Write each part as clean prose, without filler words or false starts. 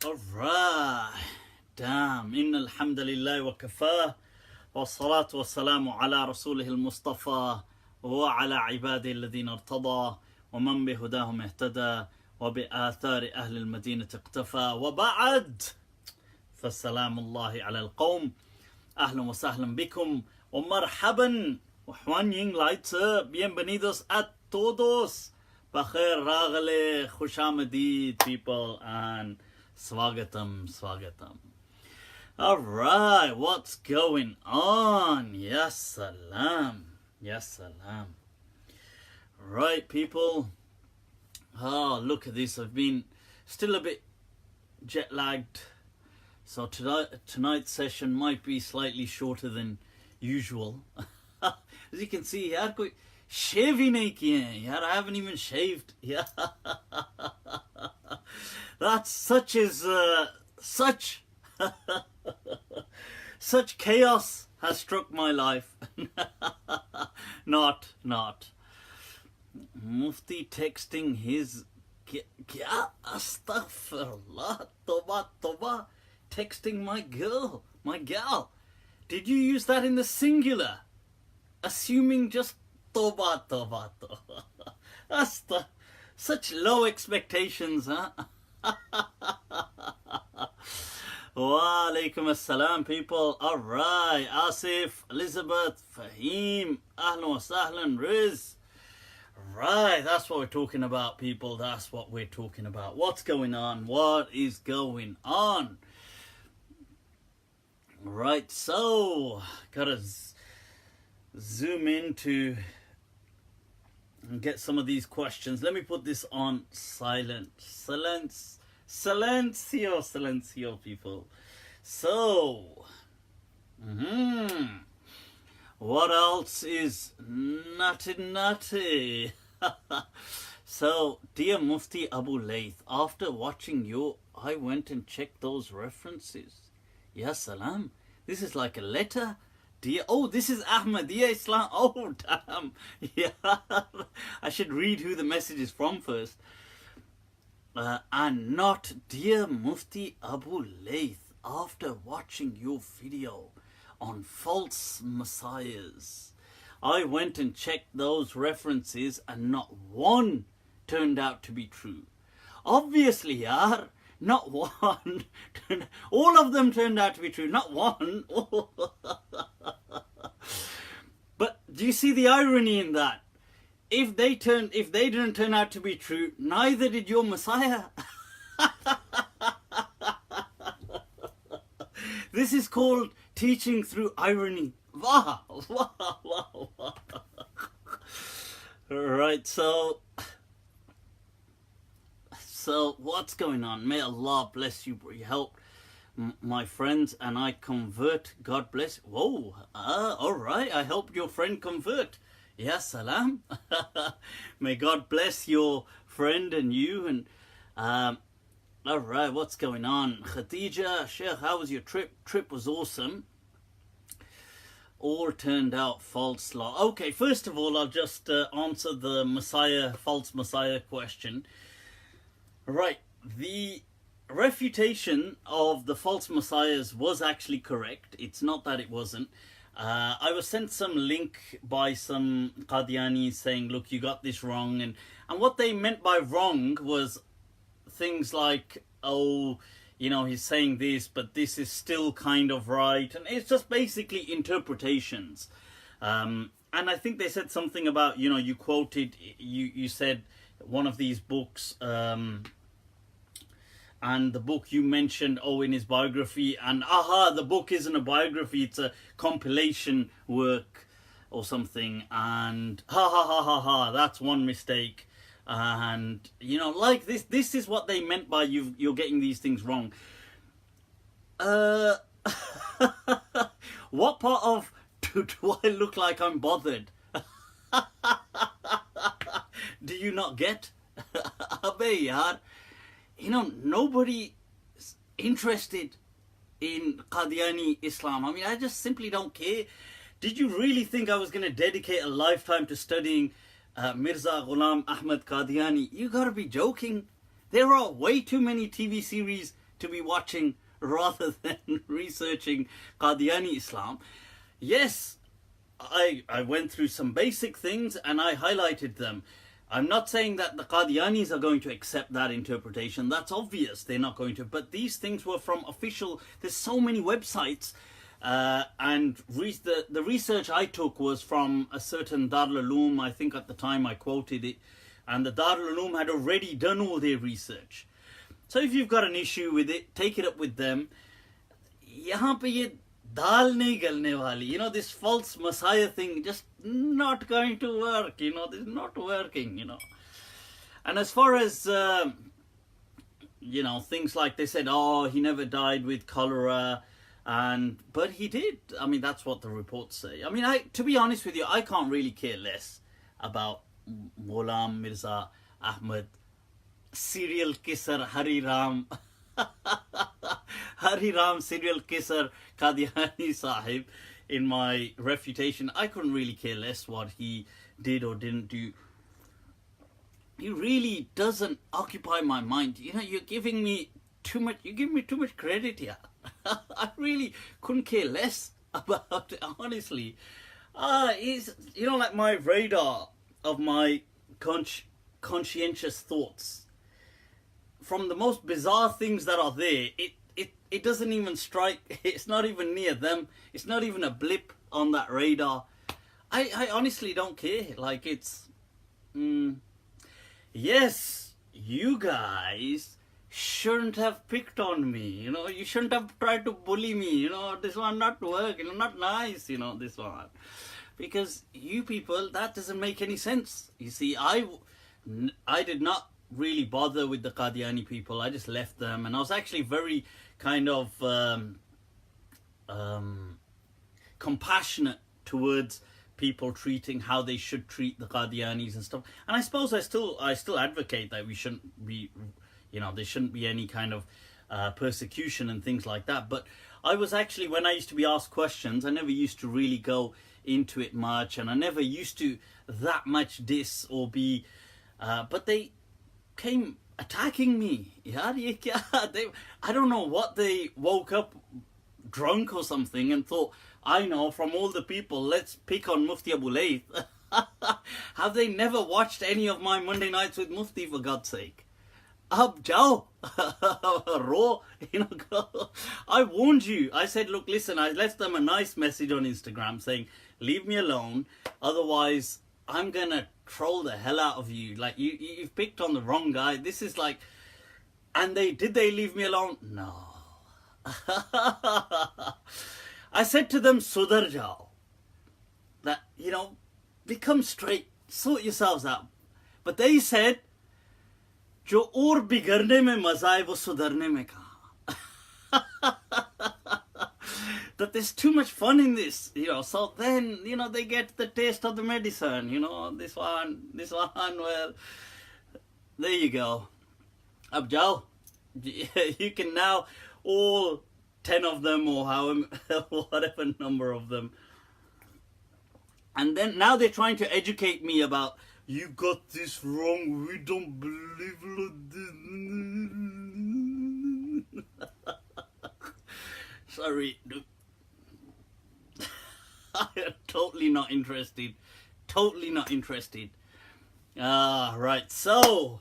Alright, damn. Inna alhamdulillah wa kafa wa salatu wa salamu ala rasulih al-Mustafa wa ala ibadi alladhina irtada wa man bihudahum ihtada wa bi athari ahli al-Madinah iqtafa wa ba'd. Fassalamu Allahi ala al-qawm. Ahlan wa sahlan bikum wa marhaban wa Juan Ying Layth. Bienvenidos a todos. Bakhair Ragale, Khushamadid people and Swagatam. Alright, what's going on? Yes salam. Right people. Oh, look at this. I've been still a bit jet lagged. So tonight's session might be slightly shorter than usual. As you can see, yaar koi shave hi nahi kiye hain. Yaar, I haven't even shaved. Yeah. That's such chaos has struck my life. Not. Mufti texting his kya astaghfirullah toba texting my gal. Did you use that in the singular? Assuming just toba. Such low expectations, huh? Wa alaikum assalam people. Alright, Asif, Elizabeth, Fahim, Ahlan wa sahlan, Riz. Right, that's what we're talking about, people. That's what we're talking about. What's going on? What is going on? Right, so gotta zoom in to get some of these questions. Let me put this on silent. Silencio, people. So, what else is nutty? So, dear Mufti Abu Layth, after watching you, I went and checked those references. Ya salam. This is like a letter. Dear, this is Ahmadiyya Islam. Oh, damn. Yeah. I should read who the message is from first. And not, dear Mufti Abu Layth, after watching your video on false messiahs, I went and checked those references and not one turned out to be true. Obviously, yaar, not one. All of them turned out to be true, not one. But do you see the irony in that? If they didn't turn out to be true, neither did your Messiah. This is called teaching through irony. Wow. Right, so what's going on? May Allah bless you, help my friends, and I convert. God bless. Whoa, all right, I helped your friend convert. Ya salam. May God bless your friend and you. And all right, what's going on? Khadija, Sheikh, how was your trip? Trip was awesome. All turned out false law. Okay, first of all, I'll just answer the false Messiah question. Right, the refutation of the false messiahs was actually correct. It's not that it wasn't. I was sent some link by some Qadianis saying, look, you got this wrong. And what they meant by wrong was things like, he's saying this, but this is still kind of right. And it's just basically interpretations. And I think they said something about, you quoted, you said one of these books, and the book you mentioned, in his biography, and the book isn't a biography, it's a compilation work or something, and that's one mistake. And like this is what they meant by you're getting these things wrong. What part of do I look like I'm bothered? Do you not get? Abey yaar. Nobody is interested in Qadiani Islam. I mean, I just simply don't care. Did you really think I was going to dedicate a lifetime to studying Mirza Ghulam Ahmad Qadiani? You gotta be joking. There are way too many TV series to be watching rather than researching Qadiani Islam. Yes, I went through some basic things and I highlighted them. I'm not saying that the Qadianis are going to accept that interpretation. That's obvious, they're not going to. But these things were from official, there's so many websites. And the research I took was from a certain Darul Uloom. I think at the time I quoted it. And the Darul Uloom had already done all their research. So if you've got an issue with it, take it up with them. Yahan pe ye dal nahi galne wali. You know, this false messiah thing just not going to work. You know, this is not working, you know. And as far as, you know, things like they said, oh, he never died with cholera. But he did. I mean, that's what the reports say. I mean, to be honest with you, I can't really care less about Ghulam Mirza Ahmad, serial kisser Hari Ram, serial kisser Qadiani Sahib. In my refutation, I couldn't really care less what he did or didn't do. He really doesn't occupy my mind. You know, you're giving me too much. You give me too much credit here. I really couldn't care less about it, honestly. He's, you know, like my radar of my conscientious thoughts. From the most bizarre things that are there, it doesn't even strike. It's not even near them. It's not even a blip on that radar. I honestly don't care. Like, it's... yes, you guys shouldn't have picked on me, you know, you shouldn't have tried to bully me, you know, this one not work, you know, not nice, you know, this one. Because you people, that doesn't make any sense. You see, I did not really bother with the Qadiani people. I just left them, and I was actually very kind of compassionate towards people treating how they should treat the Qadianis and stuff. And I suppose I still advocate that we shouldn't be, you know, there shouldn't be any kind of persecution and things like that. But I was actually, when I used to be asked questions, I never used to really go into it much, and I never used to that much diss or be, but they came attacking me. I don't know what, they woke up drunk or something and thought, I know, from all the people, let's pick on Mufti Abu Layth. Have they never watched any of my Monday Nights with Mufti, for God's sake? Ab jao, raw, you know, go. I warned you. I said, look, listen, I left them a nice message on Instagram saying, leave me alone, otherwise I'm gonna troll the hell out of you. Like, you've picked on the wrong guy. This is like, and did they leave me alone? No. I said to them, sudhar jao, that, you know, become straight, sort yourselves out. But they said, जो और बिगड़ने में मजा है वो सुधरने में कहाँ. That there's too much fun in this, you know. So then, you know, they get the taste of the medicine, you know. This one, well, there you go. Ab jao. You can now, all 10 of them, or however, whatever number of them. And then now they're trying to educate me about, you got this wrong, we don't believe it. Sorry, dude. I am totally not interested. Totally not interested. Right, so...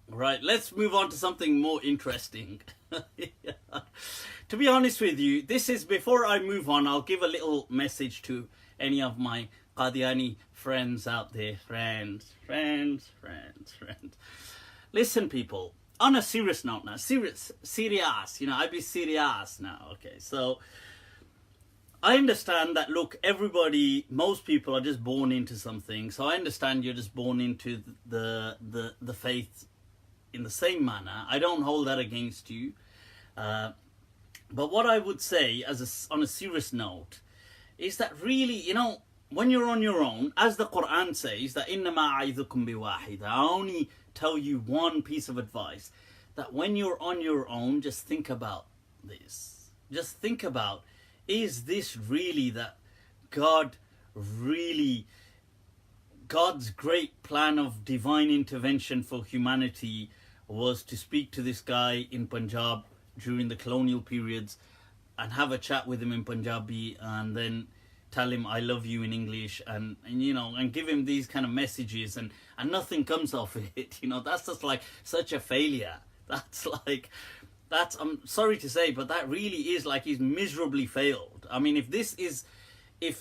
Right, let's move on to something more interesting. Yeah. To be honest with you, this is, before I move on, I'll give a little message to any of my Qadiani friends out there. Friends. Listen, people, on a serious note now, serious, you know, I be serious now, okay, so I understand that, look, everybody, most people are just born into something, so I understand you're just born into the faith in the same manner. I don't hold that against you, but what I would say, on a serious note, is that really, you know, when you're on your own, as the Quran says, that إِنَّمَا أَعِذُكُمْ بِوَاحِدٍ, I only tell you one piece of advice, that when you're on your own, just think about this. Just think about, is this really that God's great plan of divine intervention for humanity was to speak to this guy in Punjab during the colonial periods and have a chat with him in Punjabi and then tell him I love you in English and you know, and give him these kind of messages, and nothing comes of it. You know, that's just like such a failure. That's I'm sorry to say, but that really is like he's miserably failed. I mean, if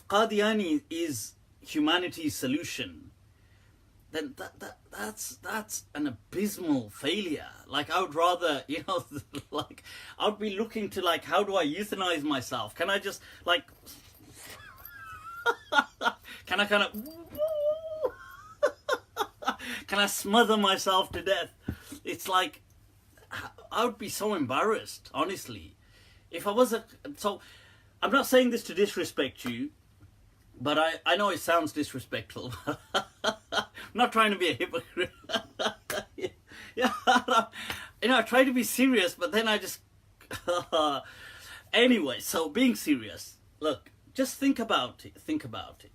Qadiani is humanity's solution, then that's an abysmal failure. Like, I would rather, you know, like, I would be looking to, like, how do I euthanize myself? Can I just, like, can I kind of, can I smother myself to death? It's like, I would be so embarrassed, honestly. If I was so, I'm not saying this to disrespect you, but I know it sounds disrespectful. I'm not trying to be a hypocrite. Yeah, you know, I try to be serious, but then I just... Anyway, so being serious, look, just think about it. Think about it.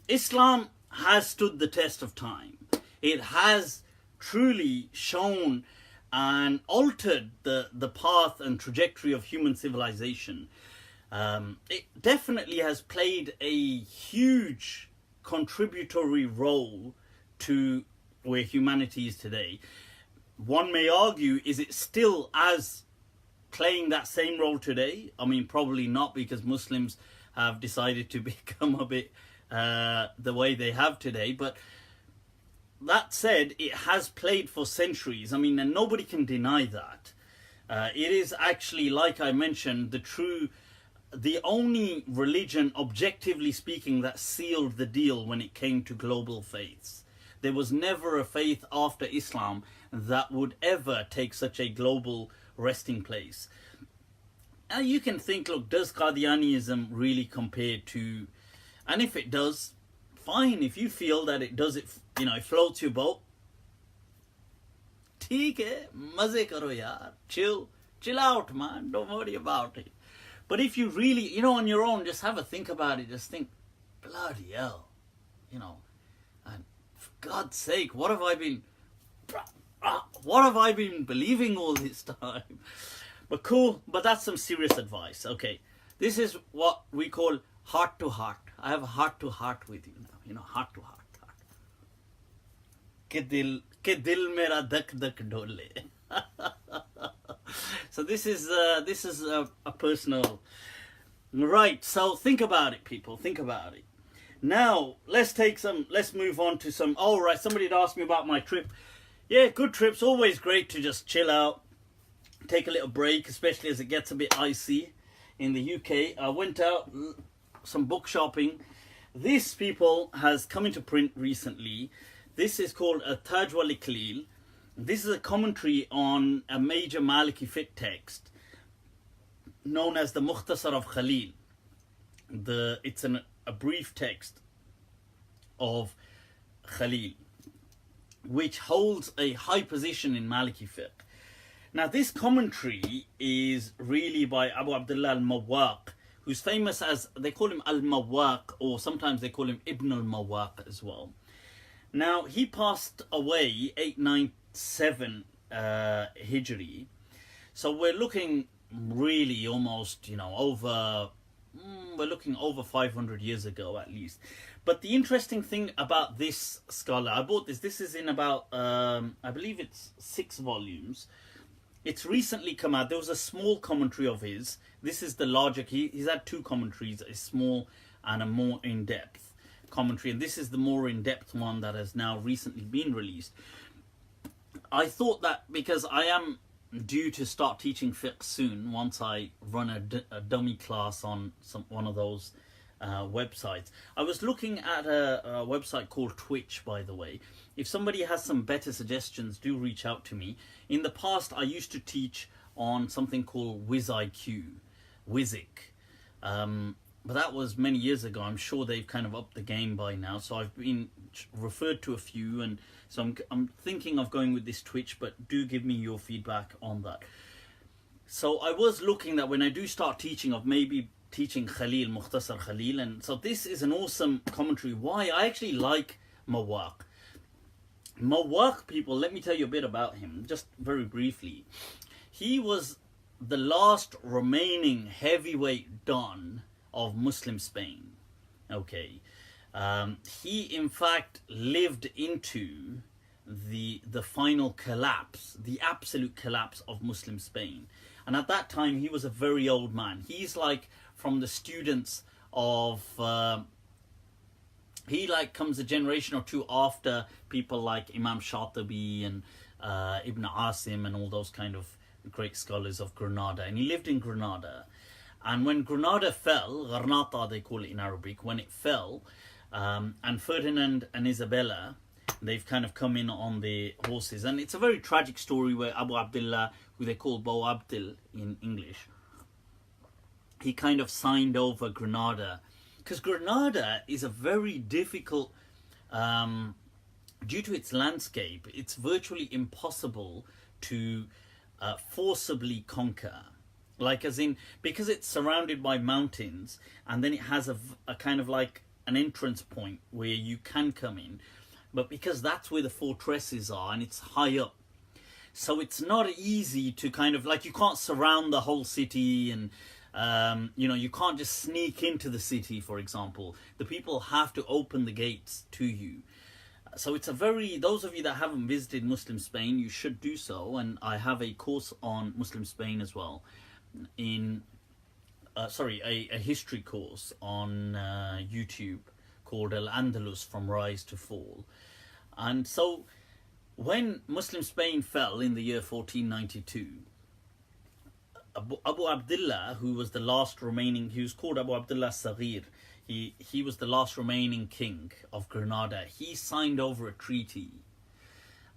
Islam has stood the test of time. It has truly shown and altered the path and trajectory of human civilization. It definitely has played a huge contributory role to where humanity is today. One may argue, is it still as playing that same role today? I mean, probably not, because Muslims have decided to become a bit the way they have today. But that said, it has played for centuries. I mean, and nobody can deny that. It is actually, like I mentioned, the only religion, objectively speaking, that sealed the deal when it came to global faiths. There was never a faith after Islam that would ever take such a global resting place. Now you can think, look, does Qadianism really compare to... And if it does, fine. If you feel that it does, it, you know, it floats your boat. Theek hai, maze karo yaar. Chill out, man. Don't worry about it. But if you really, you know, on your own, just have a think about it. Just think, bloody hell, you know, and for God's sake, what have I been believing all this time? But cool, but that's some serious advice. Okay, this is what we call heart to heart. I have a heart to heart with you now, you know, heart to heart. Ke dil mera dak dak dole. So this is a personal, right? So think about it, people. Think about it. Now let's move on to some. Oh, right, somebody had asked me about my trip. Yeah, good trips. Always great to just chill out, take a little break, especially as it gets a bit icy in the UK. I went out some book shopping. This, people, has come into print recently. This is called a Taj wal Iqlil. This is a commentary on a major Maliki fiqh text known as the Mukhtasar of Khalil. It's a brief text of Khalil, which holds a high position in Maliki fiqh. Now, this commentary is really by Abu Abdullah al-Mawwaq, who's famous as, they call him al-Mawwaq, or sometimes they call him Ibn al-Mawwaq as well. Now, he passed away 897 Hijri. So we're looking really almost, you know, we're looking over 500 years ago at least. But the interesting thing about this scholar, I bought this is in about, I believe it's 6 volumes. It's recently come out. There was a small commentary of his. This is the larger, he's had 2 commentaries, a small and a more in-depth commentary, and this is the more in-depth one that has now recently been released. I thought that because I am due to start teaching fiqh soon, once I run a dummy class on one of those websites. I was looking at a website called Twitch, by the way. If somebody has some better suggestions, do reach out to me. In the past, I used to teach on something called Wizik. But that was many years ago. I'm sure they've kind of upped the game by now. So I've been referred to a few, and so I'm thinking of going with this Twitch, but do give me your feedback on that. So I was looking that when I do start teaching, of maybe teaching Khalil, Mukhtasar Khalil, and so this is an awesome commentary. Why? I actually like Mawwaq. Mawaq people, let me tell you a bit about him, just very briefly. He was the last remaining heavyweight don of Muslim Spain. Okay. He in fact lived into the final collapse, the absolute collapse of Muslim Spain. And at that time he was a very old man. He's like from the students of he like comes a generation or two after people like Imam Shatibi and Ibn Asim and all those kind of great scholars of Granada. And he lived in Granada. And when Granada fell, Granata they call it in Arabic, when it fell, and Ferdinand and Isabella, they've kind of come in on the horses. And it's a very tragic story where Abu Abdullah, who they call Bo Abdil in English, he kind of signed over Granada. Because Granada is a very difficult, due to its landscape, it's virtually impossible to forcibly conquer. Like as in, because it's surrounded by mountains, and then it has a kind of like an entrance point where you can come in. But because that's where the fortresses are, and it's high up, so it's not easy to kind of, like, you can't surround the whole city, and you can't just sneak into the city, for example. The people have to open the gates to you. So it's a very, those of you that haven't visited Muslim Spain, you should do so. And I have a course on Muslim Spain as well, a history course on YouTube called Al-Andalus From Rise to Fall. And so when Muslim Spain fell in the year 1492, Abu Abdullah, who was the last remaining, he was called Abu Abdullah Saghir, he was the last remaining king of Granada. He signed over a treaty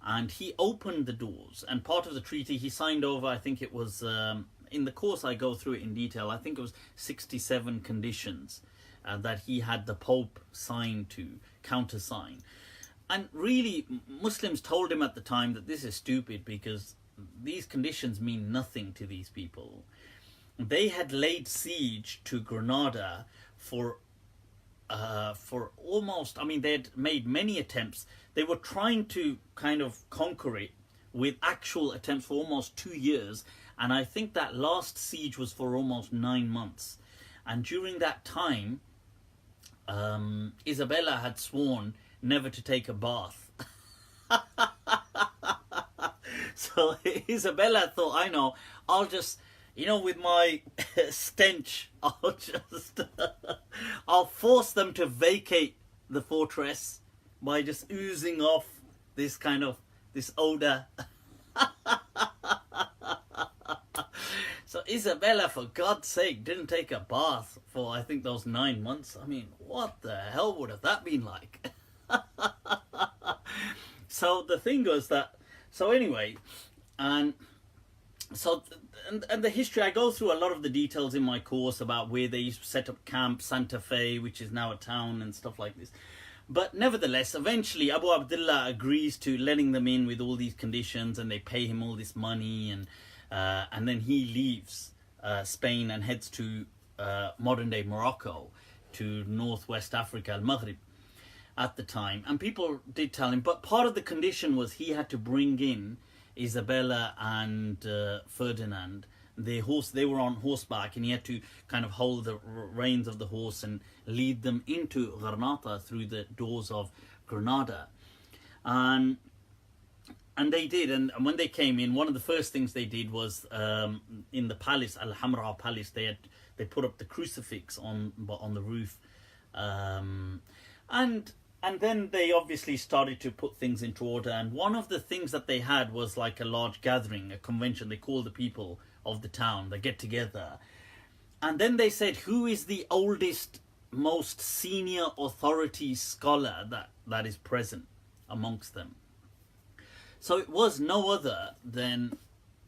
and he opened the doors, and part of the treaty he signed over, I think it was, in the course I go through it in detail, I think it was 67 conditions that he had the Pope sign to countersign. And really, Muslims told him at the time that this is stupid because these conditions mean nothing to these people. They had laid siege to Granada for almost, I mean, they had made many attempts. They were trying to kind of conquer it with actual attempts for almost 2 years. And I think that last siege was for almost 9 months. And during that time, Isabella had sworn never to take a bath. So Isabella thought, I know, I'll just, with my stench, I'll force them to vacate the fortress by just oozing off this odor. So Isabella, for God's sake, didn't take a bath for, I think, those 9 months. I mean, what the hell would have that been like? So the thing was that, so anyway, and so, and the history, I go through a lot of the details in my course about where they used to set up Camp Santa Fe, which is now a town, and stuff like this. But nevertheless, eventually Abu Abdullah agrees to letting them in with all these conditions, and they pay him all this money, and then he leaves Spain and heads to modern day Morocco, to northwest Africa, Al-Maghrib at the time. And people did tell him, but part of the condition was he had to bring in Isabella and Ferdinand. They were on horseback, and he had to kind of hold the reins of the horse and lead them into Granada through the doors of Granada. And they did, and when they came in, one of the first things they did was in the palace, Al-Hamra Palace, they put up the crucifix on the roof, and then they obviously started to put things into order. And one of the things that they had was like a large gathering, a convention. They called the people of the town, they get together, and then they said, who is the oldest, most senior authority scholar that is present amongst them? So it was no other than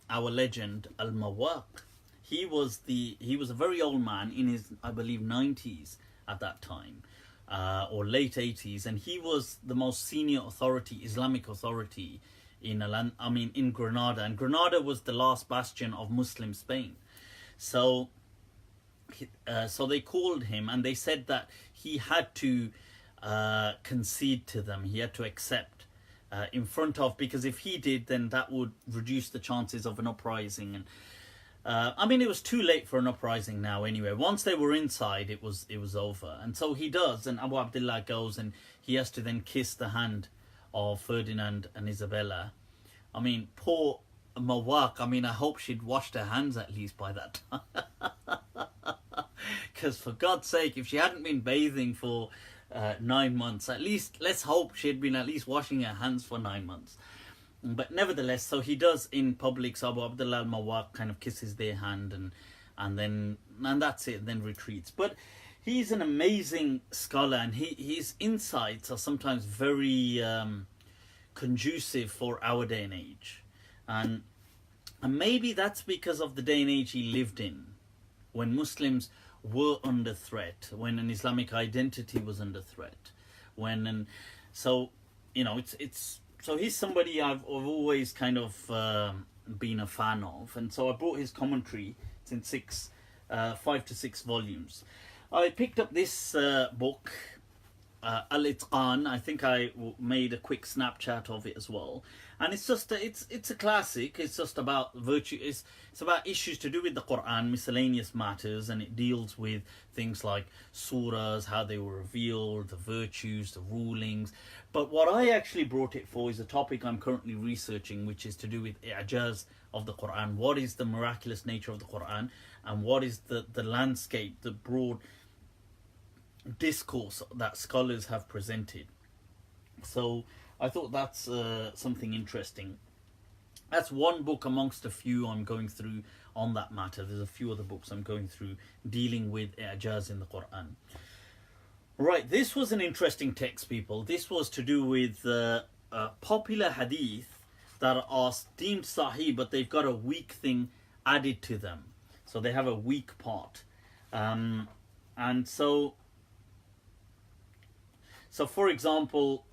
our legend Al-Mawaq. He was a very old man in his, I believe, 90s at that time, or late 80s, and he was the most senior authority, Islamic authority in Granada. And Granada was the last bastion of Muslim Spain. So they called him, and they said that he had to concede to them. He had to accept in front of, because if he did, then that would reduce the chances of an uprising. And I mean, it was too late for an uprising now anyway. Once they were inside, it was over. And so he does, and Abu Abdullah goes, and he has to then kiss the hand of Ferdinand and Isabella. I mean, poor Mawak, I mean, I hope she'd washed her hands at least by that time. Because for God's sake, if she hadn't been bathing for 9 months, at least, let's hope she'd been at least washing her hands for 9 months. But nevertheless, so he does in public, so Abu Abdullah al-Mawaq kind of kisses their hand, and that's it, and then retreats. But he's an amazing scholar, and his insights are sometimes very conducive for our day and age. And maybe that's because of the day and age he lived in, when Muslims were under threat, when an Islamic identity was under threat, so he's somebody I've always kind of been a fan of, and so I brought his commentary. It's in 5 to 6 volumes. I picked up this book, Al-Itqan. I think I made a quick Snapchat of it as well. And it's just it's a classic. It's just about virtue. It's about issues to do with the Quran, miscellaneous matters, and it deals with things like surahs, how they were revealed, the virtues, the rulings. But what I actually brought it for is a topic I'm currently researching, which is to do with i'jaz of the Quran. What is the miraculous nature of the Quran, and what is the landscape, the broad discourse that scholars have presented. So I thought that's something interesting. That's one book amongst a few I'm going through on that matter. There's a few other books I'm going through dealing with i'jaz in the Quran. Right, this was an interesting text, people. This was to do with popular hadith that are deemed sahih, but they've got a weak thing added to them. So they have a weak part. And so for example,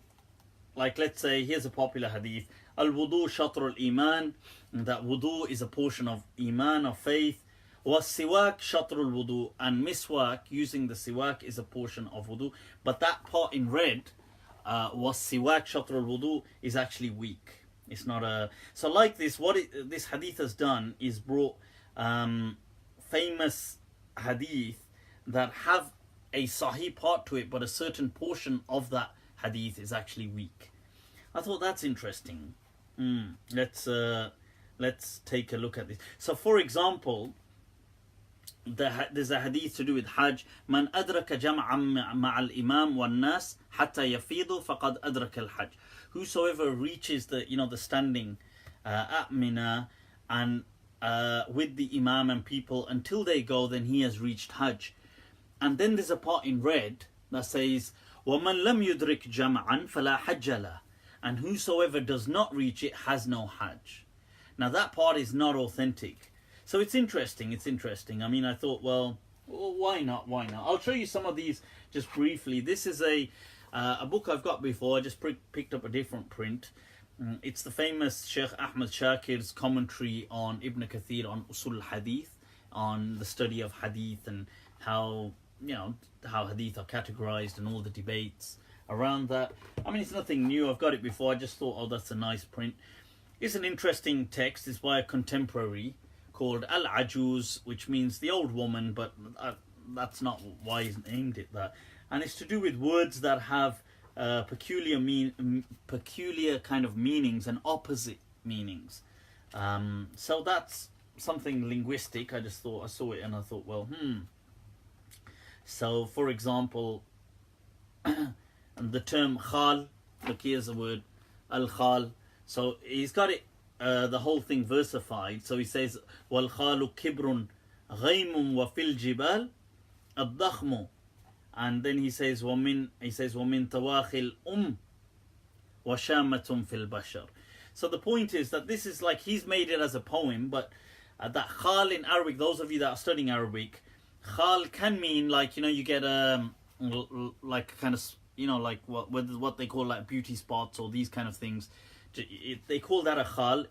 like let's say, here's a popular hadith. Al-wudu shatr al-iman. That wudu is a portion of iman, of faith. Was-siwak shatr al-wudu. And miswak, using the siwak, is a portion of wudu. But that part in red, was-siwak shatr al-wudu, is actually weak. It's not a... So like this, this hadith has done is brought famous hadith that have a sahih part to it, but a certain portion of that hadith is actually weak. I thought that's interesting. Let's take a look at this. So for example, there's a hadith to do with Hajj. Man adraka jam'an ma'al imam wan nas hatta yafidu faqad adraka al-hajj. Whosoever reaches the standing at Mina and with the imam and people until they go, then he has reached Hajj. And then there's a part in red that says, وَمَنْ لَمْ يُدْرِكْ جَمْعًا فَلَا حَجَّ لَهُ. And whosoever does not reach it has no Hajj. Now that part is not authentic. So it's interesting. I mean, I thought, well, why not? I'll show you some of these just briefly. This is a book I've got before. I just picked up a different print. It's the famous Sheikh Ahmad Shakir's commentary on Ibn Kathir on Usul Hadith, on the study of Hadith and how Hadith are categorized and all the debates around that. I mean, it's nothing new. I've got it before. I just thought, oh, that's a nice print. It's an interesting text. It's by a contemporary called Al-Ajuz, which means the old woman, but that's not why he's named it that. And it's to do with words that have peculiar kind of meanings and opposite meanings. So that's something linguistic. I saw it and I thought, well, So, for example, the term khal, look, here's the word, al-khal. So, he's got it, the whole thing versified. So, he says, وَالْخَالُ كِبْرٌ غَيْمٌ وَفِي الْجِبَالِ الضَّخْمُ. And then he says, وَمِن تَوَاخِ الْأُمْ وَشَامَةٌ فِي الْبَشَرِ. So, the point is that this is like, he's made it as a poem, but that khal in Arabic, those of you that are studying Arabic, khal can mean like, you get like kind of, like what they call like beauty spots or these kind of things. They call that a khal.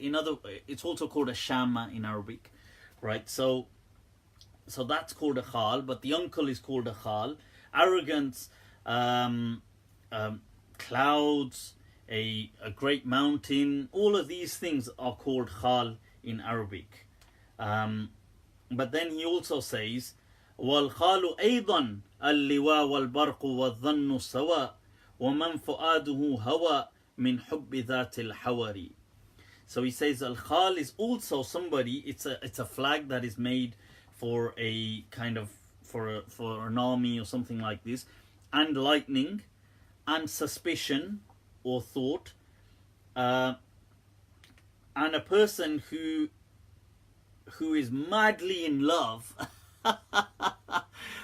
It's also called a shama in Arabic, right? So that's called a khal, but the uncle is called a khal. Arrogance, clouds, a great mountain. All of these things are called khal in Arabic. But then he also says, وَالْخَالُ أَيْضًا اللِّوَى وَالْبَرْقُ وَالظَّنُّ سَوَى وَمَنْ فُؤَادُهُ هَوَى مِنْ حُبِّ ذَاتِ الْحَوَرِ. So he says al-khal is also somebody, it's a flag that is made for a kind of, for an army or something like this, and lightning, and suspicion or thought, and a person who is madly in love,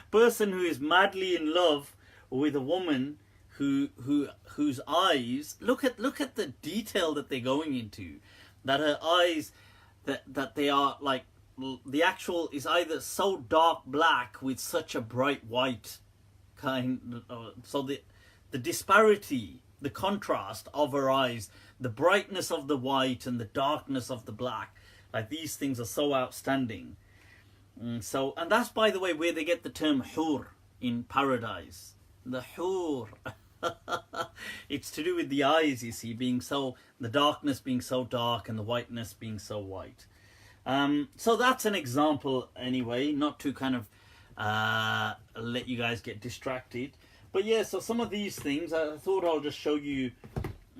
person who is madly in love with a woman whose eyes, look at the detail that they're going into, that her eyes, that they are like, the actual is either so dark black with such a bright white kind, so the disparity, the contrast of her eyes, the brightness of the white and the darkness of the black, like these things are so outstanding. So, and that's, by the way, where they get the term hur in paradise. The hur. It's to do with the eyes, you see, being so, the darkness being so dark and the whiteness being so white. So that's an example anyway, not to kind of let you guys get distracted. But yeah, so some of these things, I thought I'll just show you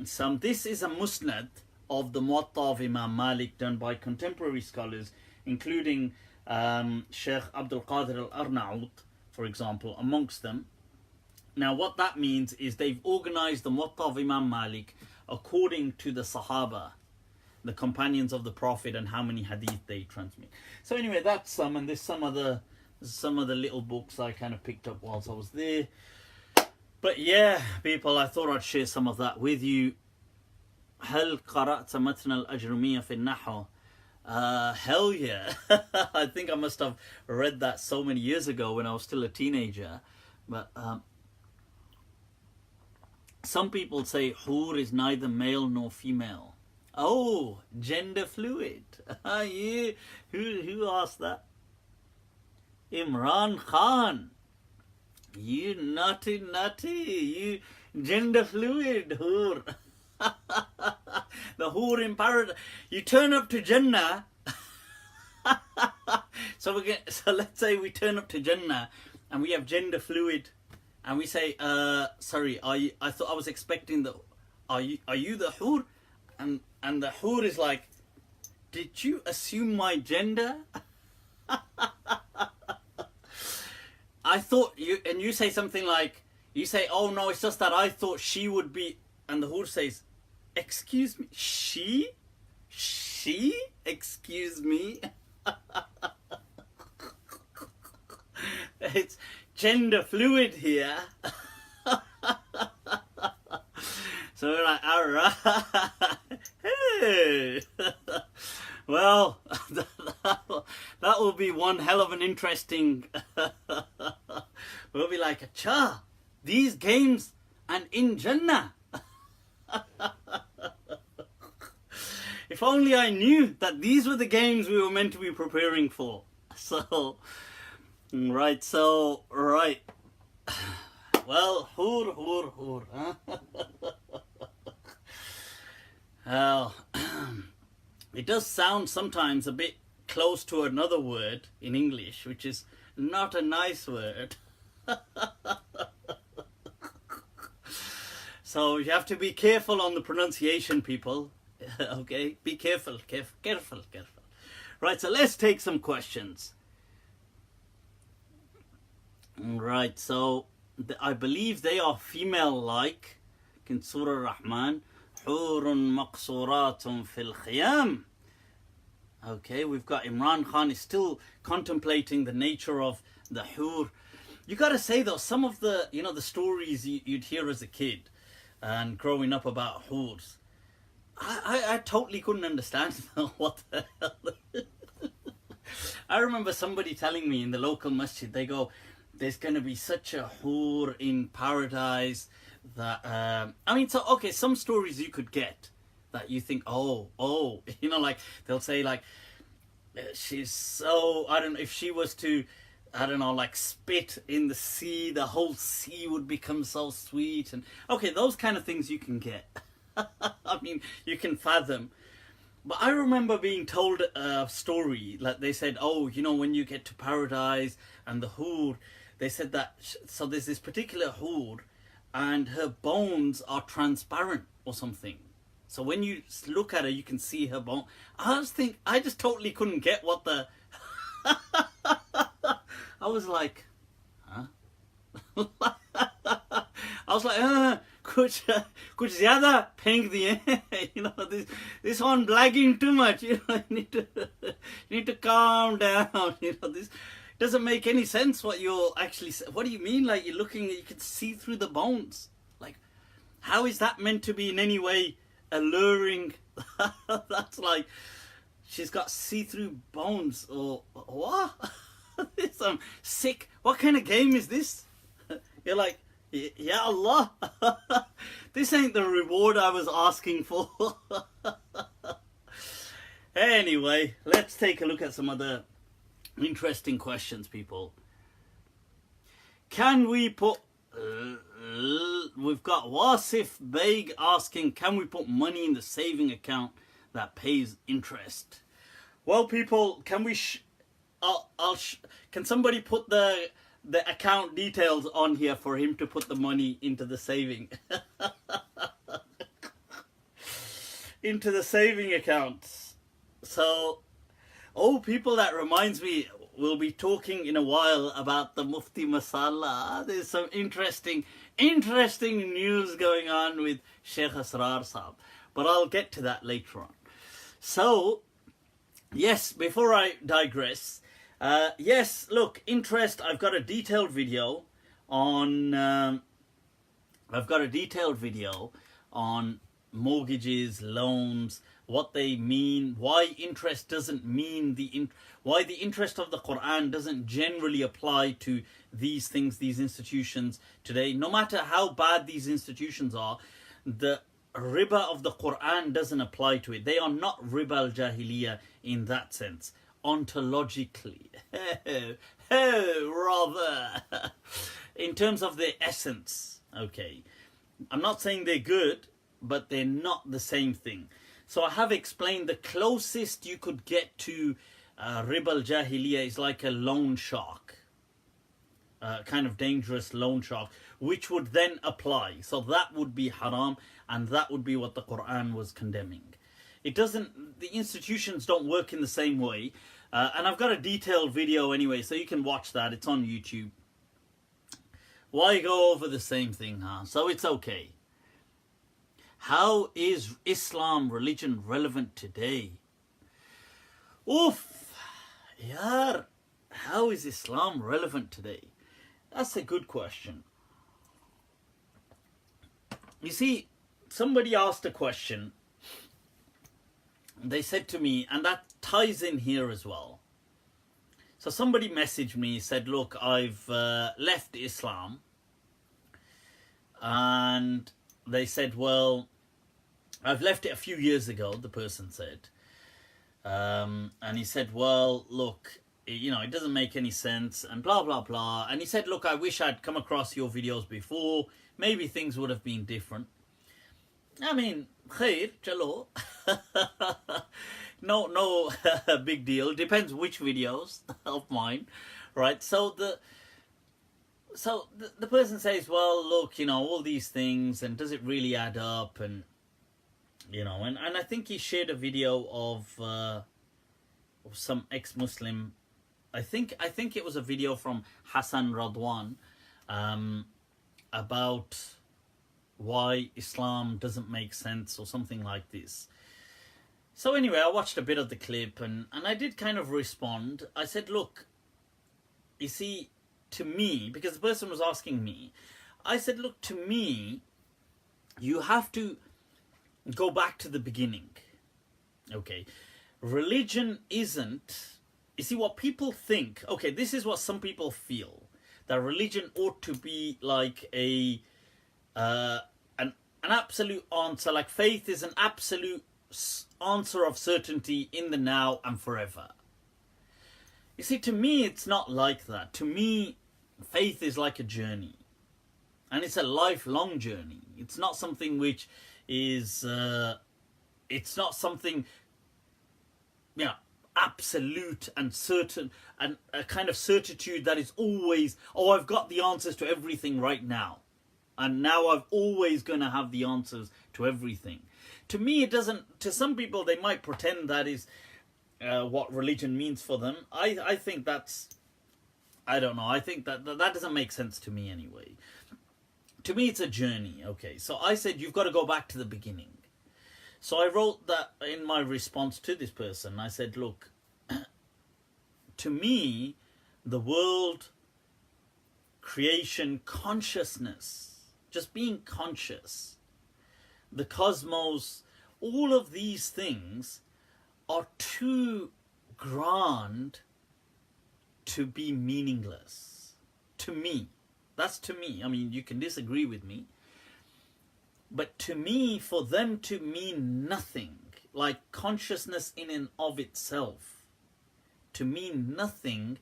some. This is a musnad of the Muwatta of Imam Malik, done by contemporary scholars, including Sheikh Abdul Qadir al-Arnaout, for example, amongst them. Now what that means is they've organized the Muwatta of Imam Malik according to the Sahaba, the companions of the Prophet, and how many hadith they transmit. So anyway, that's some, and there's some of the little books I kind of picked up whilst I was there. But yeah, people, I thought I'd share some of that with you. هل قرأت متن الأجرمية في النحو? Hell yeah. I think I must have read that so many years ago when I was still a teenager. But some people say Hour is neither male nor female. Oh, gender fluid. Who asked that? Imran Khan. You naughty. You gender fluid, Hour. The Hour in paradise. You turn up to Jannah. So let's say we turn up to Jannah and we have gender fluid, and we say, sorry, I thought I was expecting the, are you the Hour? And the Hour is like, did you assume my gender? I thought you, and you say something like, you say, oh no, it's just that I thought she would be, and the Hour says, excuse me, she, excuse me. It's gender fluid here. So we're like, alright. Hey. Well, that will be one hell of an interesting. We'll be like, cha, these games and in Jannah. If only I knew that these were the games we were meant to be preparing for. So, right. Well, Hour. Huh? Well, it does sound sometimes a bit close to another word in English, which is not a nice word. So you have to be careful on the pronunciation, people. Okay, be careful. Right, so let's take some questions. Right, so I believe they are female-like. In Surah Rahman, Hurun maqsuratun fil khiyam. Okay, we've got Imran Khan is still contemplating the nature of the Hur. You gotta say though, some of the, the stories you'd hear as a kid and growing up about Hurs, I totally couldn't understand what the hell. I remember somebody telling me in the local masjid, they go, there's going to be such a Hour in paradise that, so, okay, some stories you could get that you think, oh, like, they'll say, like, she's so, I don't know, if she was to, I don't know, like, spit in the sea, the whole sea would become so sweet, and, okay, those kind of things you can get. I mean, you can fathom. But I remember being told a story, like they said, oh, you know, when you get to paradise and the Hour, they said that, so there's this particular Hour and her bones are transparent or something. So when you look at her, you can see her bone. I just totally couldn't get what the... I was like, huh? I was like, kuch zyada phenk diye. You know, this one blagging too much. You know, you need to calm down. You know, this doesn't make any sense. What you're actually, what do you mean? Like you're looking, you can see through the bones. Like, how is that meant to be in any way alluring? That's like, she's got see-through bones or what? This some sick. What kind of game is this? You're like, ya Allah, this ain't the reward I was asking for. Anyway, let's take a look at some other interesting questions, people. Can we put... we've got Wasif Beg asking, can we put money in the saving account that pays interest? Well, people, can we... can somebody put the account details on here for him to put the money into the saving into the saving accounts? So, oh, people, that reminds me, we'll be talking in a while about the Mufti Masala. There's some interesting news going on with Sheikh Asrar Sahab, but I'll get to that later on. So, yes, before I digress, yes, look, interest, I've got a detailed video on mortgages, loans, what they mean, why interest doesn't mean why the interest of the Quran doesn't generally apply to these things, these institutions today. No matter how bad these institutions are, the riba of the Quran doesn't apply to it. They are not riba al-jahiliyyah in that sense. Ontologically, rather, in terms of their essence. Okay, I'm not saying they're good, but they're not the same thing. So I have explained the closest you could get to riba al-jahiliyyah is like a loan shark, kind of dangerous loan shark, which would then apply. So that would be haram, and that would be what the Quran was condemning. It doesn't, the institutions don't work in the same way. And I've got a detailed video anyway, so you can watch that. It's on YouTube. Why go over the same thing, huh? So it's okay. How is Islam religion relevant today? Oof! Yaar, how is Islam relevant today? That's a good question. You see, somebody asked a question. They said to me, and that ties in here as well. So somebody messaged me, said, look, I've left Islam. And they said, well, I've left it a few years ago, the person said. And he said, well, look, you know, it doesn't make any sense and blah, blah, blah. And he said, look, I wish I'd come across your videos before. Maybe things would have been different. I mean, khair, chalo. No big deal. Depends which videos of mine, right? So the person says, well, look, you know, all these things, and does it really add up? And, you know, and I think he shared a video of some ex-Muslim. I think it was a video from Hassan Radwan about why Islam doesn't make sense or something like this. So anyway, I watched a bit of the clip and I did kind of respond. I said, look, you see, to me, because the person was asking me, I said, look, to me, you have to go back to the beginning. Okay, religion isn't, you see what people think, okay, this is what some people feel, that religion ought to be like an absolute answer, like faith is an absolute answer of certainty in the now and forever. You see, to me, it's not like that. To me, faith is like a journey. And it's a lifelong journey. It's not something which is it's not something, you know, absolute and certain, and a kind of certitude that is always, oh, I've got the answers to everything right now, and now I'm always going to have the answers to everything. To me, it doesn't. To some people, they might pretend that is what religion means for them. I think that's, I don't know. I think that doesn't make sense to me anyway. To me, it's a journey. Okay, so I said you've got to go back to the beginning. So I wrote that in my response to this person. I said, look, to me, the world, creation, consciousness, just being conscious, the cosmos, all of these things are too grand to be meaningless. To me. That's to me. I mean, you can disagree with me. But to me, for them to mean nothing, like consciousness in and of itself, to mean nothing,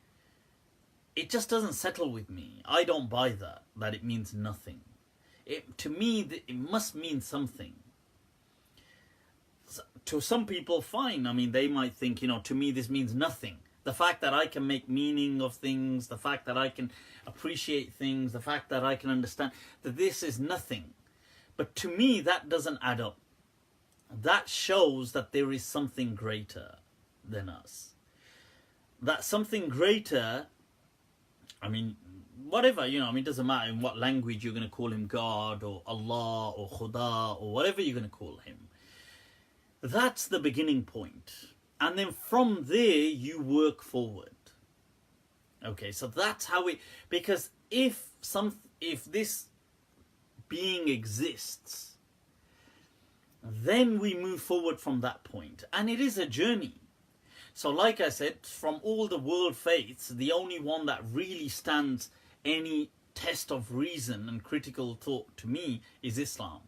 it just doesn't settle with me. I don't buy that it means nothing. To me, it must mean something. To some people, fine. I mean, they might think, to me this means nothing. The fact that I can make meaning of things, the fact that I can appreciate things, the fact that I can understand that this is nothing. But to me, that doesn't add up. That shows that there is something greater than us. That something greater, I mean, whatever, it doesn't matter in what language you're going to call him, God or Allah or Khuda or whatever you're going to call him. That's the beginning point. And then from there, you work forward. Okay, so that's how because if this being exists, then we move forward from that point. And it is a journey. So like I said, from all the world faiths, the only one that really stands any test of reason and critical thought to me is Islam.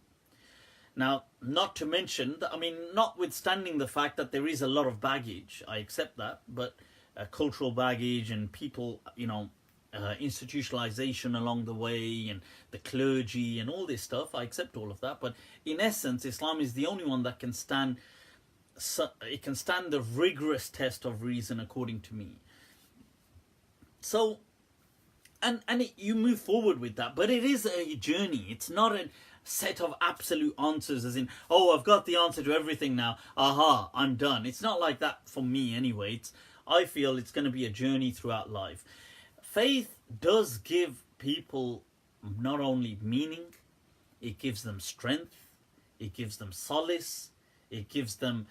Now, not to mention, notwithstanding the fact that there is a lot of baggage, I accept that, but cultural baggage and people, institutionalization along the way and the clergy and all this stuff, I accept all of that. But in essence, Islam is the only one that can stand, it can stand the rigorous test of reason according to me. So, you move forward with that, but it is a journey. It's not a set of absolute answers as in, oh, I've got the answer to everything now, aha, I'm done. It's not like that for me anyway. I feel it's going to be a journey throughout life. Faith does give people not only meaning, it gives them strength, it gives them solace, it gives them,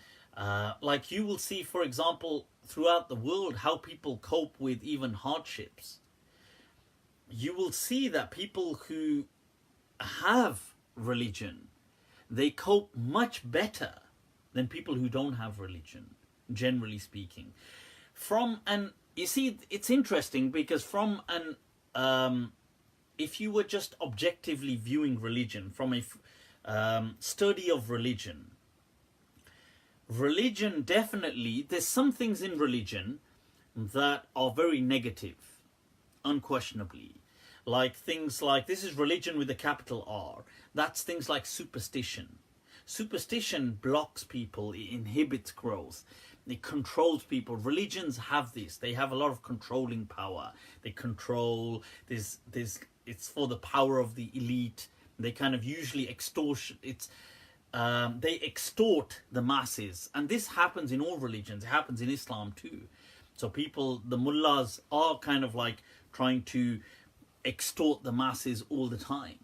like you will see, for example, throughout the world, how people cope with even hardships. You will see that people who have religion, they cope much better than people who don't have religion, generally speaking. You see, it's interesting because if you were just objectively viewing religion from a study of religion definitely, there's some things in religion that are very negative, unquestionably. Like things like, this is religion with a capital R. That's things like superstition. Superstition blocks people, it inhibits growth, it controls people. Religions have this. They have a lot of controlling power. They control, it's for the power of the elite. They kind of usually they extort the masses. And this happens in all religions. It happens in Islam too. So people, the mullahs are kind of like trying to extort the masses all the time.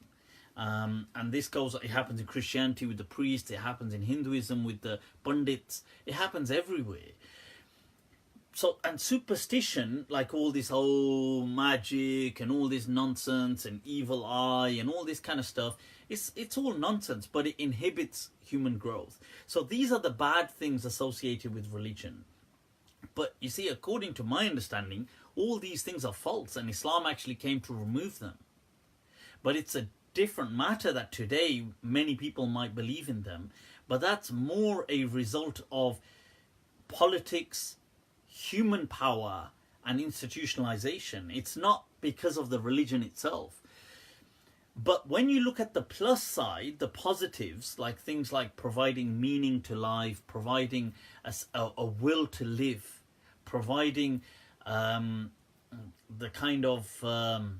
And this it happens in Christianity with the priests, it happens in Hinduism with the pundits, it happens everywhere. So, and superstition, like all this magic and all this nonsense and evil eye and all this kind of stuff, it's all nonsense, but it inhibits human growth. So these are the bad things associated with religion. But you see, according to my understanding, all these things are false, and Islam actually came to remove them. But it's a different matter that today many people might believe in them, but that's more a result of politics, human power, and institutionalization. It's not because of the religion itself. But when you look at the plus side, the positives, like things like providing meaning to life, providing a will to live, providing the kind of the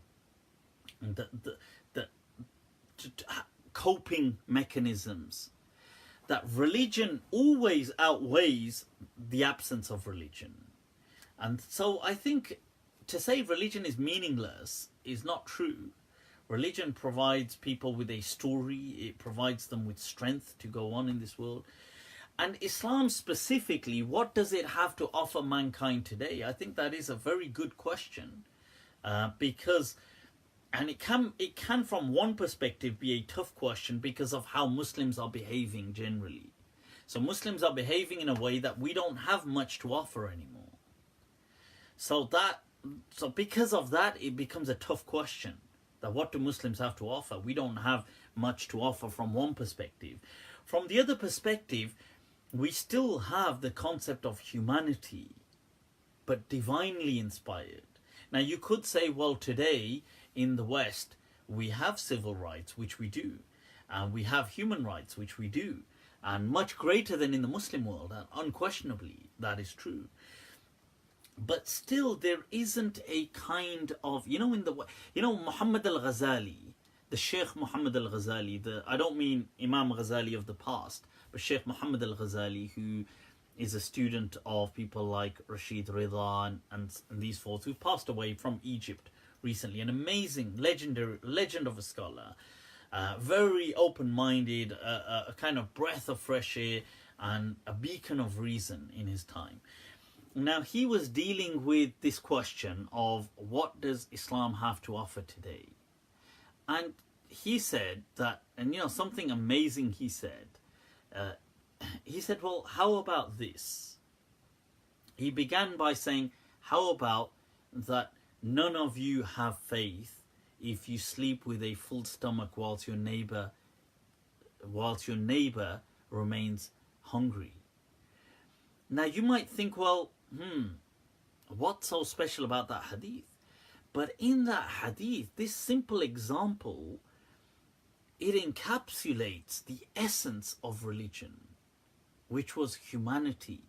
coping mechanisms, that religion always outweighs the absence of religion. And so I think to say religion is meaningless is not true. Religion provides people with a story, it provides them with strength to go on in this world. And Islam specifically, what does it have to offer mankind today? I think that is a very good question, because, and it can from one perspective be a tough question because of how Muslims are behaving generally. So Muslims are behaving in a way that we don't have much to offer anymore. So because of that, it becomes a tough question. That what do Muslims have to offer? We don't have much to offer from one perspective. From the other perspective, we still have the concept of humanity, but divinely inspired. Now you could say, well, today in the West, we have civil rights, which we do, and we have human rights, which we do, and much greater than in the Muslim world, and unquestionably that is true. But still, there isn't a kind of, Muhammad al-Ghazali, the Sheikh Muhammad al-Ghazali, I don't mean Imam Ghazali of the past, but Sheikh Muhammad al-Ghazali, who is a student of people like Rashid Rida and these folks who passed away from Egypt recently, an amazing legend of a scholar, very open-minded, a kind of breath of fresh air and a beacon of reason in his time. Now, he was dealing with this question of what does Islam have to offer today? And he said that, and something amazing he said, well, how about this? He began by saying, how about that none of you have faith if you sleep with a full stomach whilst your neighbor remains hungry? Now, you might think, well, what's so special about that hadith? But in that hadith, this simple example, it encapsulates the essence of religion, which was humanity.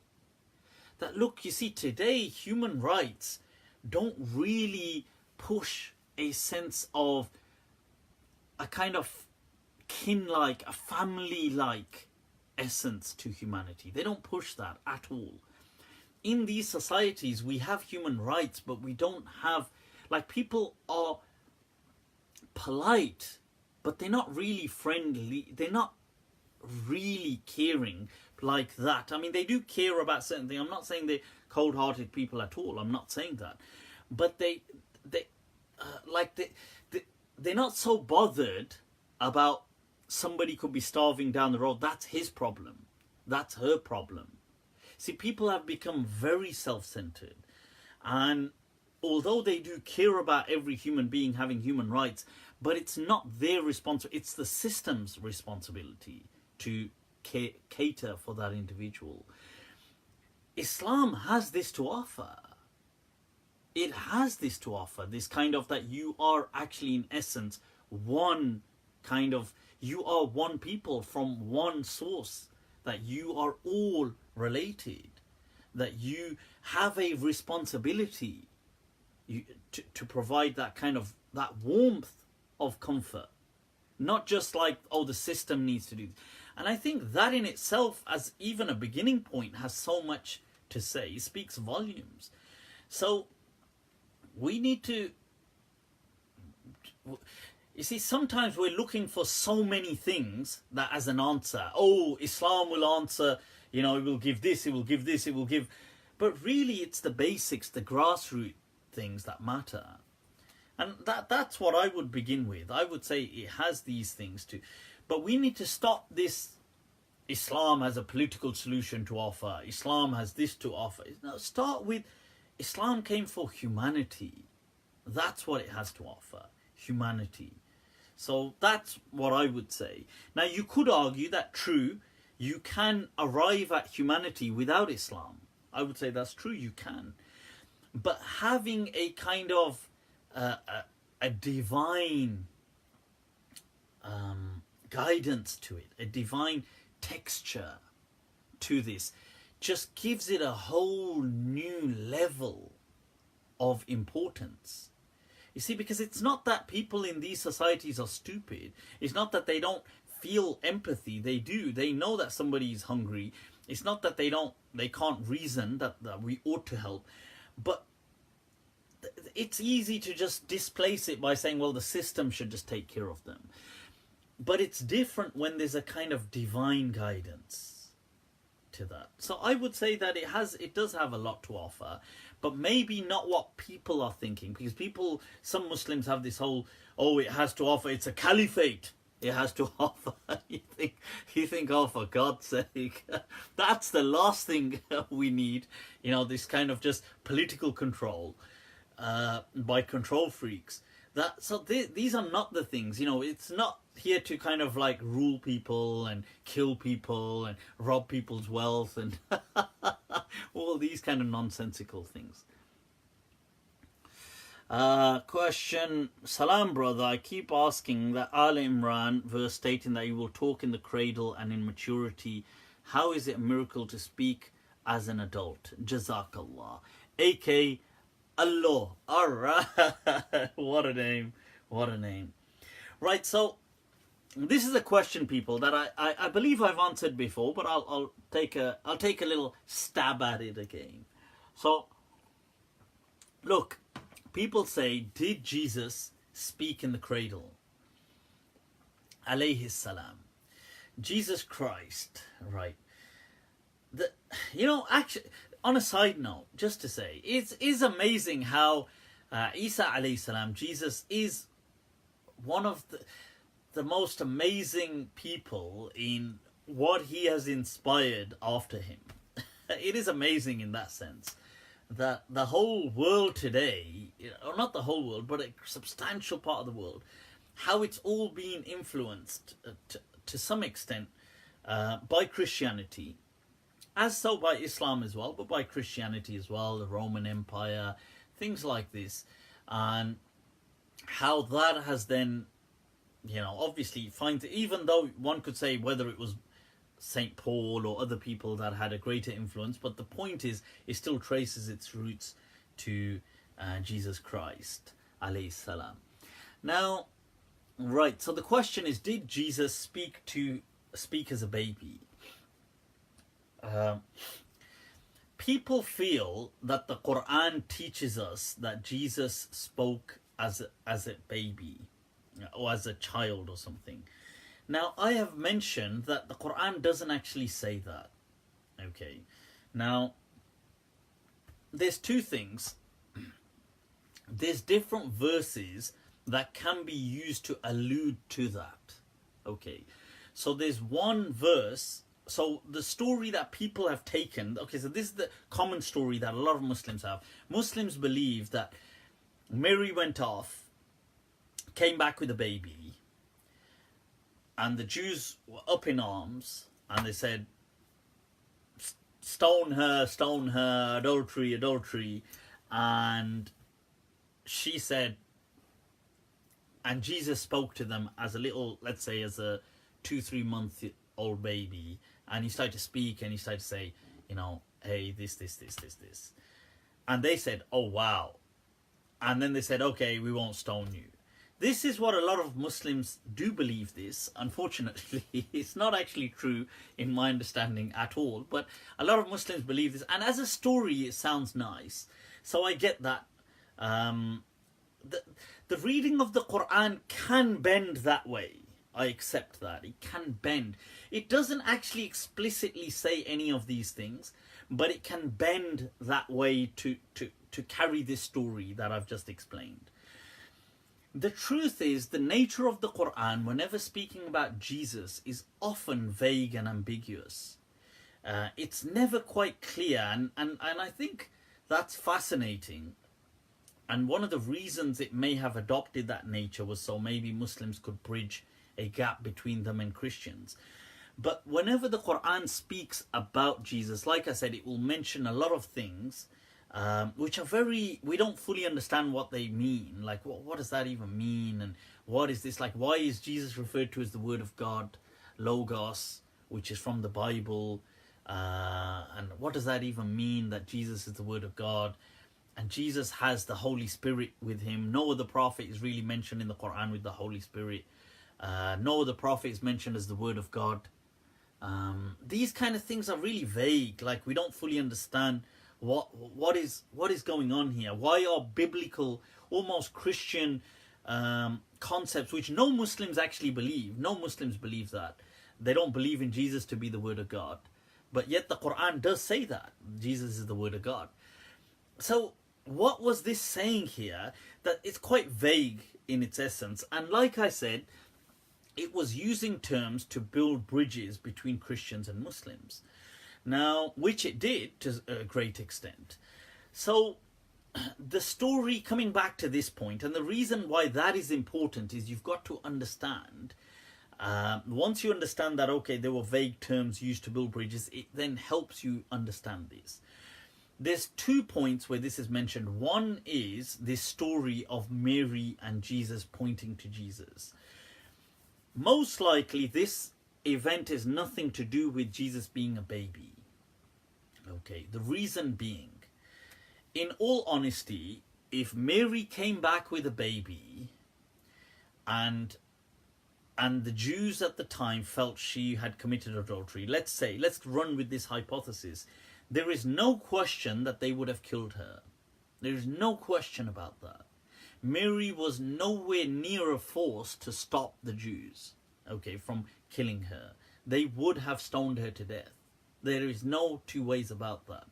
That, look, you see, today human rights don't really push a sense of a kind of kin-like, a family-like essence to humanity. They don't push that at all. In these societies, we have human rights, but we don't have, like, people are polite, but they're not really friendly. They're not really caring like that. I mean, they do care about certain things. I'm not saying they're cold-hearted people at all. I'm not saying that. But they're not so bothered about somebody could be starving down the road. That's his problem. That's her problem. See, people have become very self-centered, and although they do care about every human being having human rights, but it's not their responsibility, it's the system's responsibility to cater for that individual. Islam has this to offer. It has this to offer, this kind of that you are actually in essence one kind of, you are one people from one source, that you are all related, that you have a responsibility to provide that kind of, that warmth of comfort, not just like, oh, the system needs to do this. And I think that in itself, as even a beginning point, has so much to say. It speaks volumes. So we need to, you see, sometimes we're looking for so many things that as an answer. Oh, Islam will answer, it will give this, it will give this, it will give. But really, it's the basics, the grassroots things that matter. And that's what I would begin with. I would say it has these things too. But we need to stop this Islam has a political solution to offer. Islam has this to offer. No, start with Islam came for humanity. That's what it has to offer. Humanity. So that's what I would say. Now you could argue that true, you can arrive at humanity without Islam. I would say that's true, you can. But having a kind of a divine guidance to it, a divine texture to this, just gives it a whole new level of importance. You see, because it's not that people in these societies are stupid. It's not that they don't feel empathy. They do. They know that somebody is hungry. It's not that they can't reason that we ought to help. But it's easy to just displace it by saying, well, the system should just take care of them. But it's different when there's a kind of divine guidance to that. So I would say that it does have a lot to offer, but maybe not what people are thinking. Because some Muslims have this whole, it has to offer, it's a caliphate. It has to offer. You think, oh, for God's sake, that's the last thing we need. This kind of just political control by control freaks. These are not the things. It's not here to kind of like rule people and kill people and rob people's wealth and all these kind of nonsensical things. Question. Salam, brother. I keep asking that Al Imran verse stating that you will talk in the cradle and in maturity. How is it a miracle to speak as an adult? Jazakallah. A.K. Allah. Alright. What a name. What a name. Right, so this is a question, people, that I believe I've answered before, but I'll take a little stab at it again. So, look, people say, did Jesus speak in the cradle? Alayhi salam. Jesus Christ, right? Actually, on a side note, just to say, it is amazing how Isa alayhi salam, Jesus, is one of the most amazing people in what he has inspired after him. It is amazing in that sense that the whole world today, or not the whole world, but a substantial part of the world, how it's all been influenced to some extent by Christianity, as so by Islam as well, but by Christianity as well, the Roman Empire, things like this, and how that has then, obviously even though one could say whether it was St. Paul or other people that had a greater influence, but the point is, it still traces its roots to Jesus Christ, alayhi salam. Now, right, so the question is, did Jesus speak as a baby? People feel that the Quran teaches us that Jesus spoke as a baby or as a child or something. Now, I have mentioned that the Quran doesn't actually say that. Okay. Now, there's two things. There's different verses that can be used to allude to that. Okay. So there's one verse. So the story that people have taken. Okay, so this is the common story that a lot of Muslims have. Muslims believe that Mary went off, came back with a baby, and the Jews were up in arms, and they said, stone her, adultery, and she said, and Jesus spoke to them as a little, let's say as a 2-3 month old baby, and he started to speak, and he started to say, hey, this. And they said, oh wow. And then they said, okay, we won't stone you. This is what a lot of Muslims do believe this. Unfortunately, it's not actually true in my understanding at all. But a lot of Muslims believe this. And as a story, it sounds nice. So I get that. The reading of the Quran can bend that way. I accept that. It can bend. It doesn't actually explicitly say any of these things, but it can bend that way to carry this story that I've just explained. The truth is, the nature of the Quran, whenever speaking about Jesus, is often vague and ambiguous. It's never quite clear, and I think that's fascinating. And one of the reasons it may have adopted that nature was so maybe Muslims could bridge a gap between them and Christians. But whenever the Quran speaks about Jesus, like I said, it will mention a lot of things which are very, we don't fully understand what they mean. Like, what does that even mean? And what is this? Like, why is Jesus referred to as the Word of God, Logos, which is from the Bible? And what does that even mean, that Jesus is the Word of God? And Jesus has the Holy Spirit with him. No other prophet is really mentioned in the Quran with the Holy Spirit. No other prophet is mentioned as the Word of God. These kind of things are really vague. Like, we don't fully understand what is going on here. Why are biblical, almost Christian concepts, which no Muslims actually believe. No Muslims believe that. They don't believe in Jesus to be the Word of God. But yet the Quran does say that Jesus is the Word of God. So what was this saying here? That it's quite vague in its essence. And like I said, it was using terms to build bridges between Christians and Muslims. Now, which it did to a great extent. So the story, coming back to this point, and the reason why that is important is you've got to understand, once you understand that, okay, there were vague terms used to build bridges, it then helps you understand this. There's 2 points where this is mentioned. One is this story of Mary and Jesus pointing to Jesus. Most likely this event is nothing to do with Jesus being a baby. Okay, the reason being, in all honesty, if Mary came back with a baby and the Jews at the time felt she had committed adultery, let's run with this hypothesis, there is no question that they would have killed her. There is no question about that. Mary was nowhere near a force to stop the Jews, okay, from killing her. They would have stoned her to death. There is no two ways about that.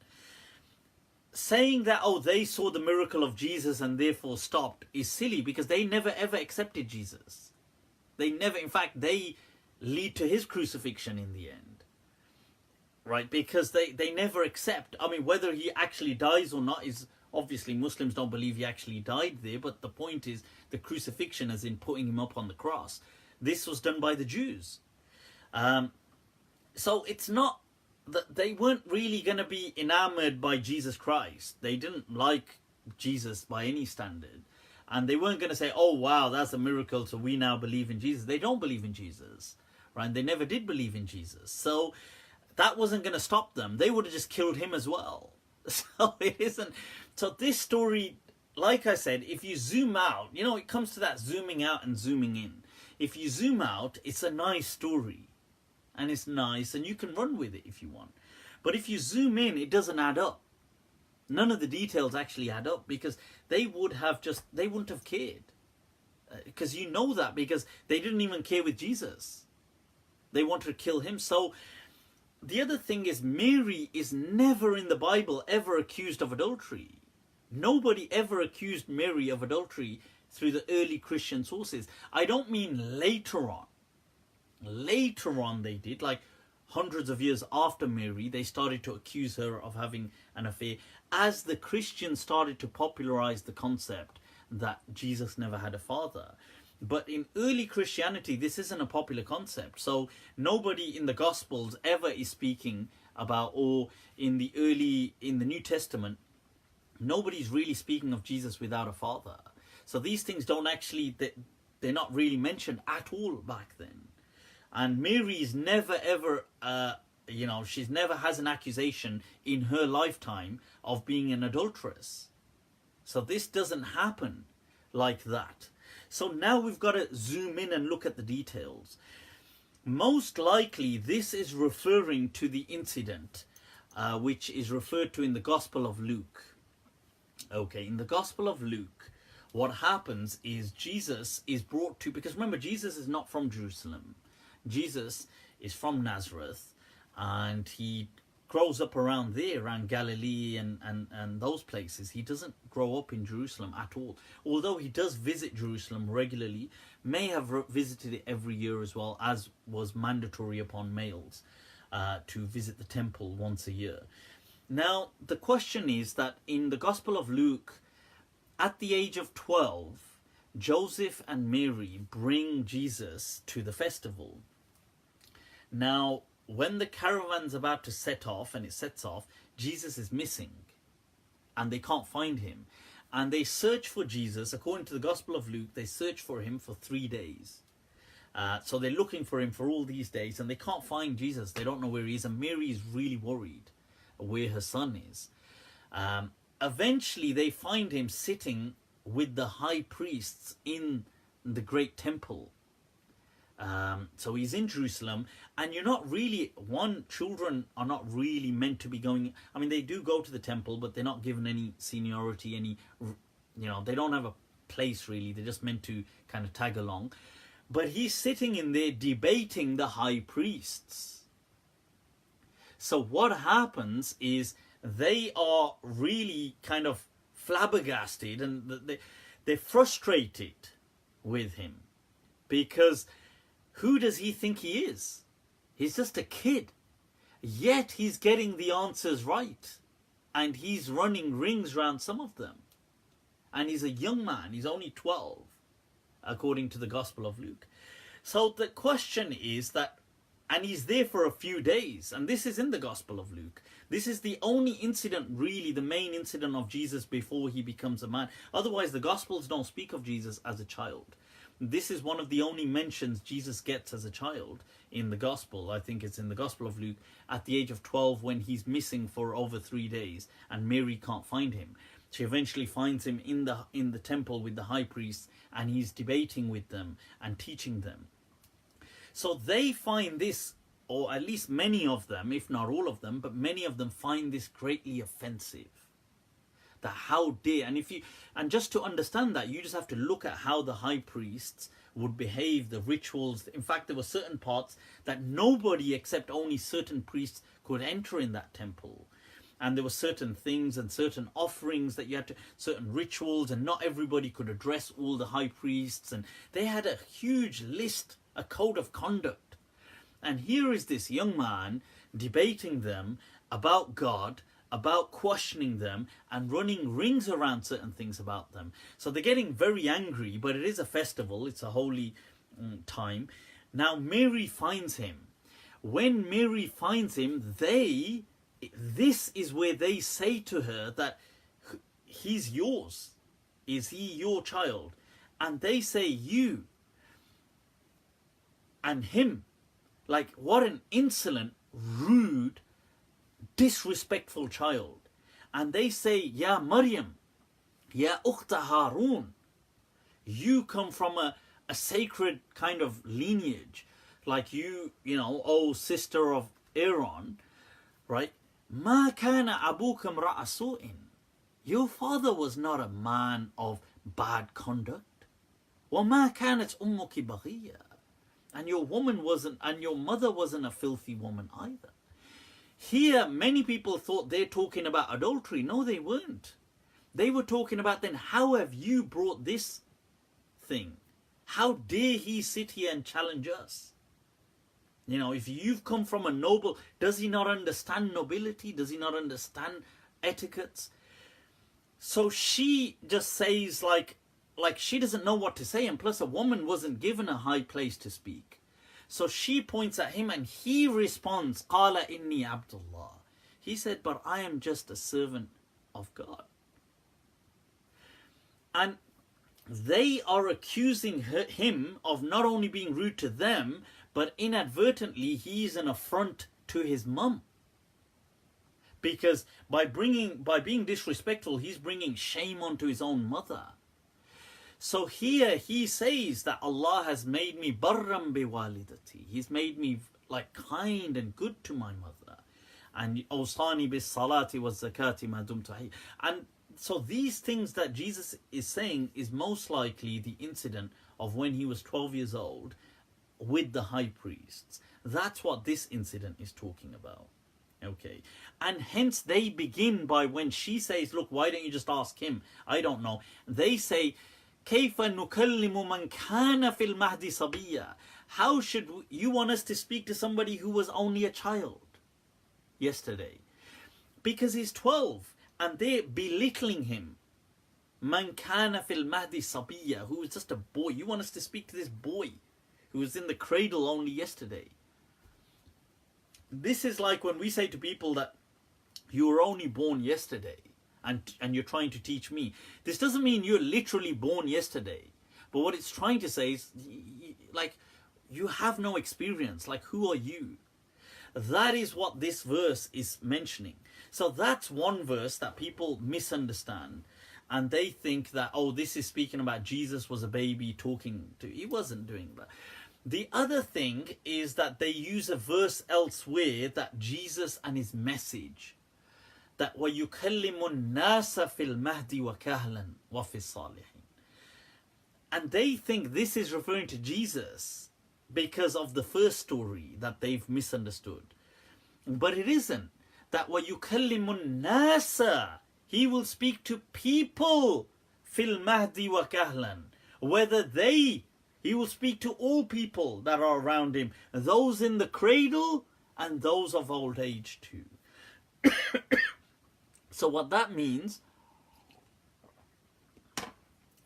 Saying that, oh, they saw the miracle of Jesus and therefore stopped, is silly, because they never ever accepted Jesus. They never, in fact, they lead to his crucifixion in the end. Right, because they never accept. I mean, whether he actually dies or not is, obviously Muslims don't believe he actually died there, but the point is the crucifixion, as in putting him up on the cross. This was done by the Jews. So it's not that they weren't really going to be enamored by Jesus Christ. They didn't like Jesus by any standard. And they weren't going to say, oh, wow, that's a miracle, so we now believe in Jesus. They don't believe in Jesus, right? They never did believe in Jesus. So that wasn't going to stop them. They would have just killed him as well. So it isn't. So this story, like I said, if you zoom out, you know, it comes to that zooming out and zooming in. If you zoom out, it's a nice story. And it's nice, and you can run with it if you want. But if you zoom in, it doesn't add up. None of the details actually add up, because they wouldn't have cared. Because you know that, because they didn't even care with Jesus. They wanted to kill him. So the other thing is, Mary is never in the Bible ever accused of adultery. Nobody ever accused Mary of adultery through the early Christian sources. I don't mean later on. Later on they did, like hundreds of years after Mary, they started to accuse her of having an affair, as the Christians started to popularize the concept that Jesus never had a father. But in early Christianity, this isn't a popular concept. So nobody in the Gospels ever is speaking about, or in the New Testament, nobody's really speaking of Jesus without a father. So these things don't actually, they're not really mentioned at all back then. And Mary's never ever, she's never has an accusation in her lifetime of being an adulteress. So this doesn't happen like that. So now we've got to zoom in and look at the details. Most likely this is referring to the incident which is referred to in the Gospel of Luke. Okay, in the Gospel of Luke, what happens is Jesus is brought to, because remember, Jesus is not from Jerusalem. Jesus is from Nazareth, and he grows up around there, around Galilee and those places. He doesn't grow up in Jerusalem at all. Although he does visit Jerusalem regularly, may have visited it every year as well, as was mandatory upon males to visit the temple once a year. Now, the question is that in the Gospel of Luke, at the age of 12, Joseph and Mary bring Jesus to the festival. Now, when the caravan's about to set off, and it sets off, Jesus is missing. and they can't find him. And they search for Jesus. According to the Gospel of Luke, they search for him for 3 days. So they're looking for him for all these days, and they can't find Jesus. They don't know where he is, and Mary is really worried where her son is. Eventually, they find him sitting with the high priests in the great temple. So he's in Jerusalem, and you're not really, children are not really meant to be going, I mean, they do go to the temple, but they're not given any seniority, they don't have a place really, they're just meant to kind of tag along. But he's sitting in there debating the high priests. So what happens is they are really kind of flabbergasted, and they're frustrated with him, because who does he think he is? He's just a kid. Yet he's getting the answers right. And he's running rings around some of them. And he's a young man. He's only 12, according to the Gospel of Luke. So the question is that, and he's there for a few days. And this is in the Gospel of Luke. This is the only incident, really, the main incident of Jesus before he becomes a man. Otherwise, the Gospels don't speak of Jesus as a child. This is one of the only mentions Jesus gets as a child in the Gospel. I think it's in the Gospel of Luke, at the age of 12, when he's missing for over 3 days and Mary can't find him. She eventually finds him in the temple with the high priests, and he's debating with them and teaching them. So they find this, or at least many of them, if not all of them, but many of them find this greatly offensive. That how dare, and just to understand that, you just have to look at how the high priests would behave, the rituals. In fact, there were certain parts that nobody except only certain priests could enter in that temple. And there were certain things and certain offerings that you had to, certain rituals, and not everybody could address all the high priests. And they had a huge list, a code of conduct. And here is this young man debating them about God, about questioning them, and running rings around certain things about them. So they're getting very angry, but it is a festival, it's a holy time. Now Mary finds him. When Mary finds him, this is where they say to her that he's yours. Is he your child? And they say you and him. Like, what an insolent, rude, disrespectful child. And they say, Ya Maryam, Ya Ukhta Harun, you come from a sacred kind of lineage, like you know, oh sister of Aaron, right? Ma kana abuka imra'a su'in. Your father was not a man of bad conduct. Wa ma kanat ummuki baghiya. And your mother wasn't a filthy woman either. Here, many people thought they're talking about adultery. No, they weren't. They were talking about, then, how have you brought this thing? How dare he sit here and challenge us? You know, if you've come from a noble, does he not understand nobility? Does he not understand etiquettes? So she just says, like she doesn't know what to say. And plus, a woman wasn't given a high place to speak. So she points at him, and he responds, Qala inni Abdullah. He said, but I am just a servant of God. And they are accusing him of not only being rude to them, but inadvertently he's an affront to his mum. Because by being disrespectful, he's bringing shame onto his own mother. So here he says that Allah has made me barram bi walidati. He's made me like kind and good to my mother. And awsani bis salati was zakati ma dumtu hayy. And so these things that Jesus is saying is most likely the incident of when he was 12 years old with the high priests. That's what this incident is talking about. Okay. And hence they begin by, when she says, look, why don't you just ask him? I don't know. They say, كيف نكلم من كان في المهد صبيا. How should you want us to speak to somebody who was only a child yesterday? Because he's 12 and they're belittling him. من كان في المهد صبيا, who was just a boy. You want us to speak to this boy who was in the cradle only yesterday. This is like when we say to people that you were only born yesterday. and you're trying to teach me. This doesn't mean you're literally born yesterday. But what it's trying to say is, like, you have no experience. Like, who are you? That is what this verse is mentioning. So that's one verse that people misunderstand. And they think that, oh, this is speaking about Jesus was a baby talking to... He wasn't doing that. The other thing is that they use a verse elsewhere that Jesus and his message, that وَيُكَلِّمُ النَّاسَ فِي الْمَهْدِ وَكَهْلًا وَفِي الصَّالِحِينَ. And they think this is referring to Jesus because of the first story that they've misunderstood. But it isn't. That وَيُكَلِّمُ النَّاسَ, he will speak to people fil mahdi wa kahlan. Whether he will speak to all people that are around him, those in the cradle and those of old age too. So what that means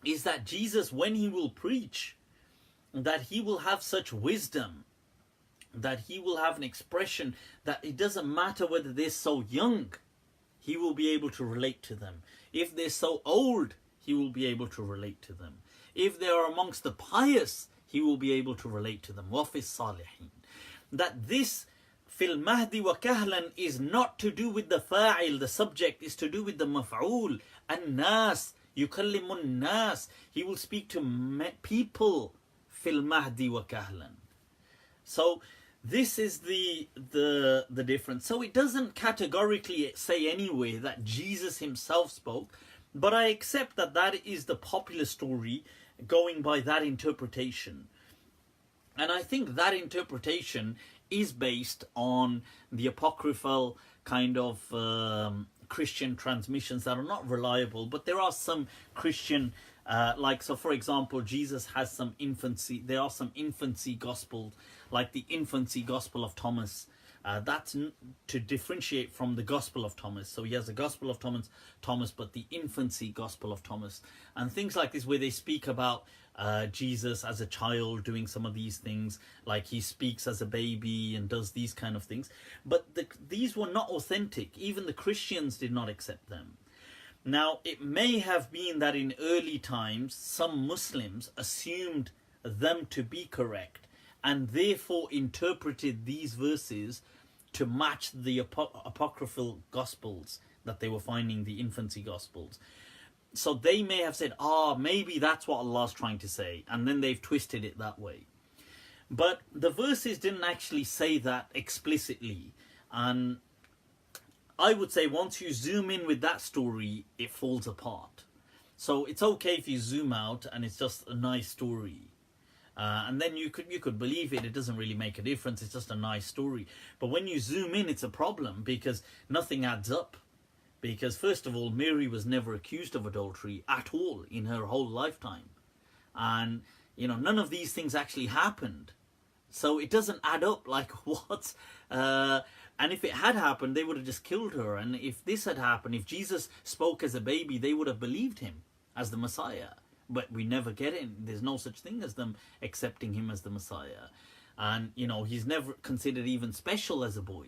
is that Jesus, when he will preach, that he will have such wisdom, that he will have an expression that it doesn't matter whether they're so young, he will be able to relate to them. If they're so old, he will be able to relate to them. If they are amongst the pious, he will be able to relate to them. وَفِي الصَّالِحِينَ. That this fil mahdi wa kahlan is not to do with the fa'il, the subject, is to do with the maf'ul. An-nas, yukallimun nas. He will speak to people fil mahdi wa kahlan. So this is the difference. So it doesn't categorically say anyway that Jesus himself spoke, but I accept that that is the popular story going by that interpretation. And I think that interpretation is based on the apocryphal kind of Christian transmissions that are not reliable, but there are some Christian so for example, Jesus has some infancy, there are some infancy gospels, like the infancy gospel of Thomas. That's to differentiate from the gospel of Thomas. So he has the gospel of Thomas, but the infancy gospel of Thomas. And things like this where they speak about Jesus as a child doing some of these things, like he speaks as a baby and does these kind of things. But these were not authentic. Even the Christians did not accept them. Now, it may have been that in early times, some Muslims assumed them to be correct and therefore interpreted these verses to match the apocryphal gospels that they were finding, the infancy gospels. So they may have said, maybe that's what Allah's trying to say, and then they've twisted it that way. But the verses didn't actually say that explicitly, and I would say once you zoom in with that story, it falls apart. So it's okay if you zoom out and it's just a nice story. And then you could believe it. It doesn't really make a difference. It's just a nice story. But when you zoom in, it's a problem because nothing adds up. Because first of all, Mary was never accused of adultery at all in her whole lifetime. And, none of these things actually happened. So it doesn't add up like what? And if it had happened, they would have just killed her. And if this had happened, if Jesus spoke as a baby, they would have believed him as the Messiah. But we never get it. There's no such thing as them accepting him as the Messiah. And, he's never considered even special as a boy.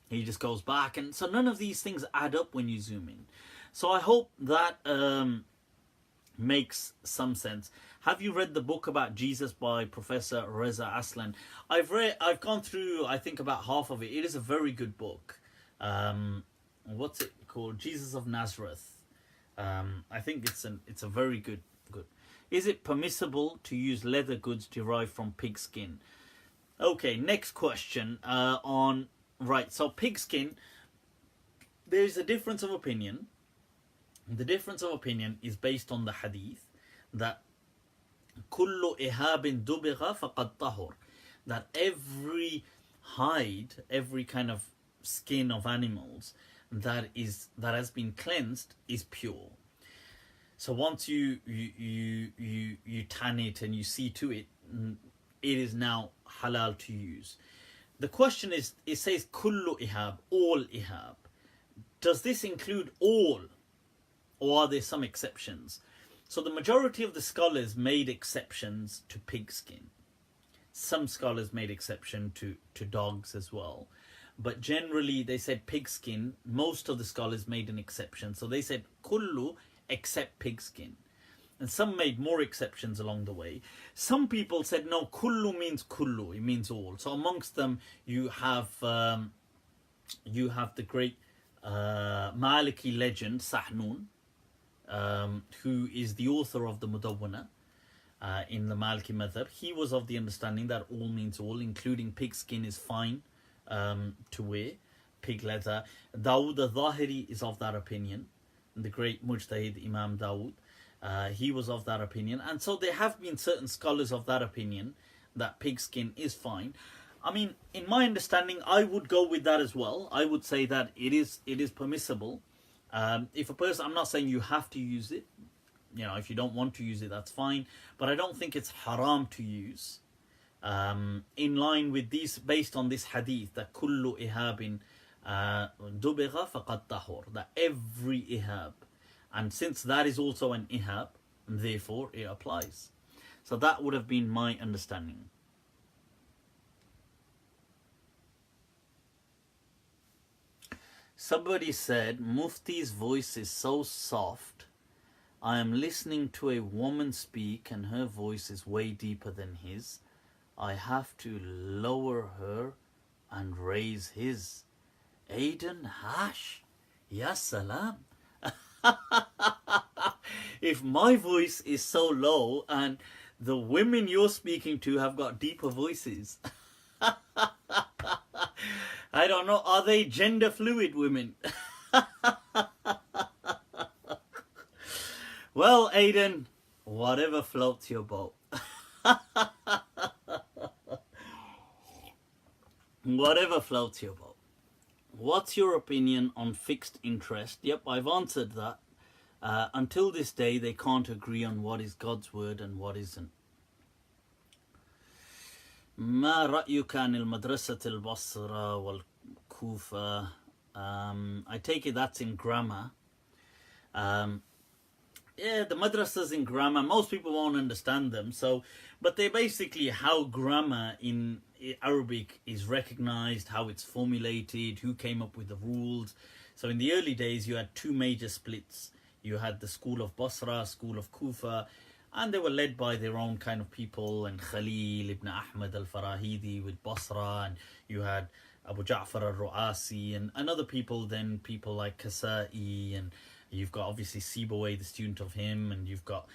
He just goes back. And so none of these things add up when you zoom in. So I hope that makes some sense. Have you read the book about Jesus by Professor Reza Aslan? I've gone through, I think, about half of it. It is a very good book. What's it called? Jesus of Nazareth. I think it's a very good. Is it permissible to use leather goods derived from pig skin? Okay, next question so pigskin, there's a difference of opinion. The difference of opinion is based on the hadith that كُلُّ إِهَابٍ دُبِغَ فَقَدْ طَهُرْ, that every hide, every kind of skin of animals that has been cleansed is pure. So once you tan it and you see to it, it is now halal to use. The question is, it says kullu ihab, all ihab. Does this include all, or are there some exceptions? So the majority of the scholars made exceptions to pigskin. Some scholars made exception to dogs as well. but generally they said pigskin. Most of the scholars made an exception, so they said kullu except pigskin. And some made more exceptions along the way. Some people said no, kullu means kullu, it means all. So amongst them you have the great Maliki legend Sahnun, who is the author of the Mudawwana in the Maliki madhab. He was of the understanding that all means all, including pigskin is fine to wear, pig leather. Dawood al-Zahiri is of that opinion, the great Mujtahid Imam Dawood. He was of that opinion, and so there have been certain scholars of that opinion that pigskin is fine. I mean, in my understanding, I would go with that as well. I would say that it is permissible. If a person, I'm not saying you have to use it. You know, if you don't want to use it, that's fine. But I don't think it's haram to use. In line with these, based on this hadith, that kullu ihabin dubigha faqad tahur, that every ihab. And since that is also an ihab, therefore it applies. So that would have been my understanding. Somebody said, Mufti's voice is so soft. I am listening to a woman speak and her voice is way deeper than his. I have to lower her and raise his. Aiden Hash, ya salam. If my voice is so low and the women you're speaking to have got deeper voices, I don't know, are they gender fluid women? Well, Aiden, whatever floats your boat. Whatever floats your boat. What's your opinion on fixed interest? Yep, I've answered that. Until this day, they can't agree on what is God's word and what isn't. ما رأيك عن المدرسة البصرة والكوفة? I take it that's in grammar. Yeah, the madrasas in grammar, most people won't understand them. So, but they're basically how grammar in Arabic is recognized, how it's formulated, who came up with the rules. So in the early days, you had two major splits. You had the school of Basra, school of Kufa, and they were led by their own kind of people, and Khalil ibn Ahmad al-Farahidi with Basra, and you had Abu Ja'far al-Ru'asi and other people, then people like Kasai, and you've got obviously Sibawayh, the student of him, and you've got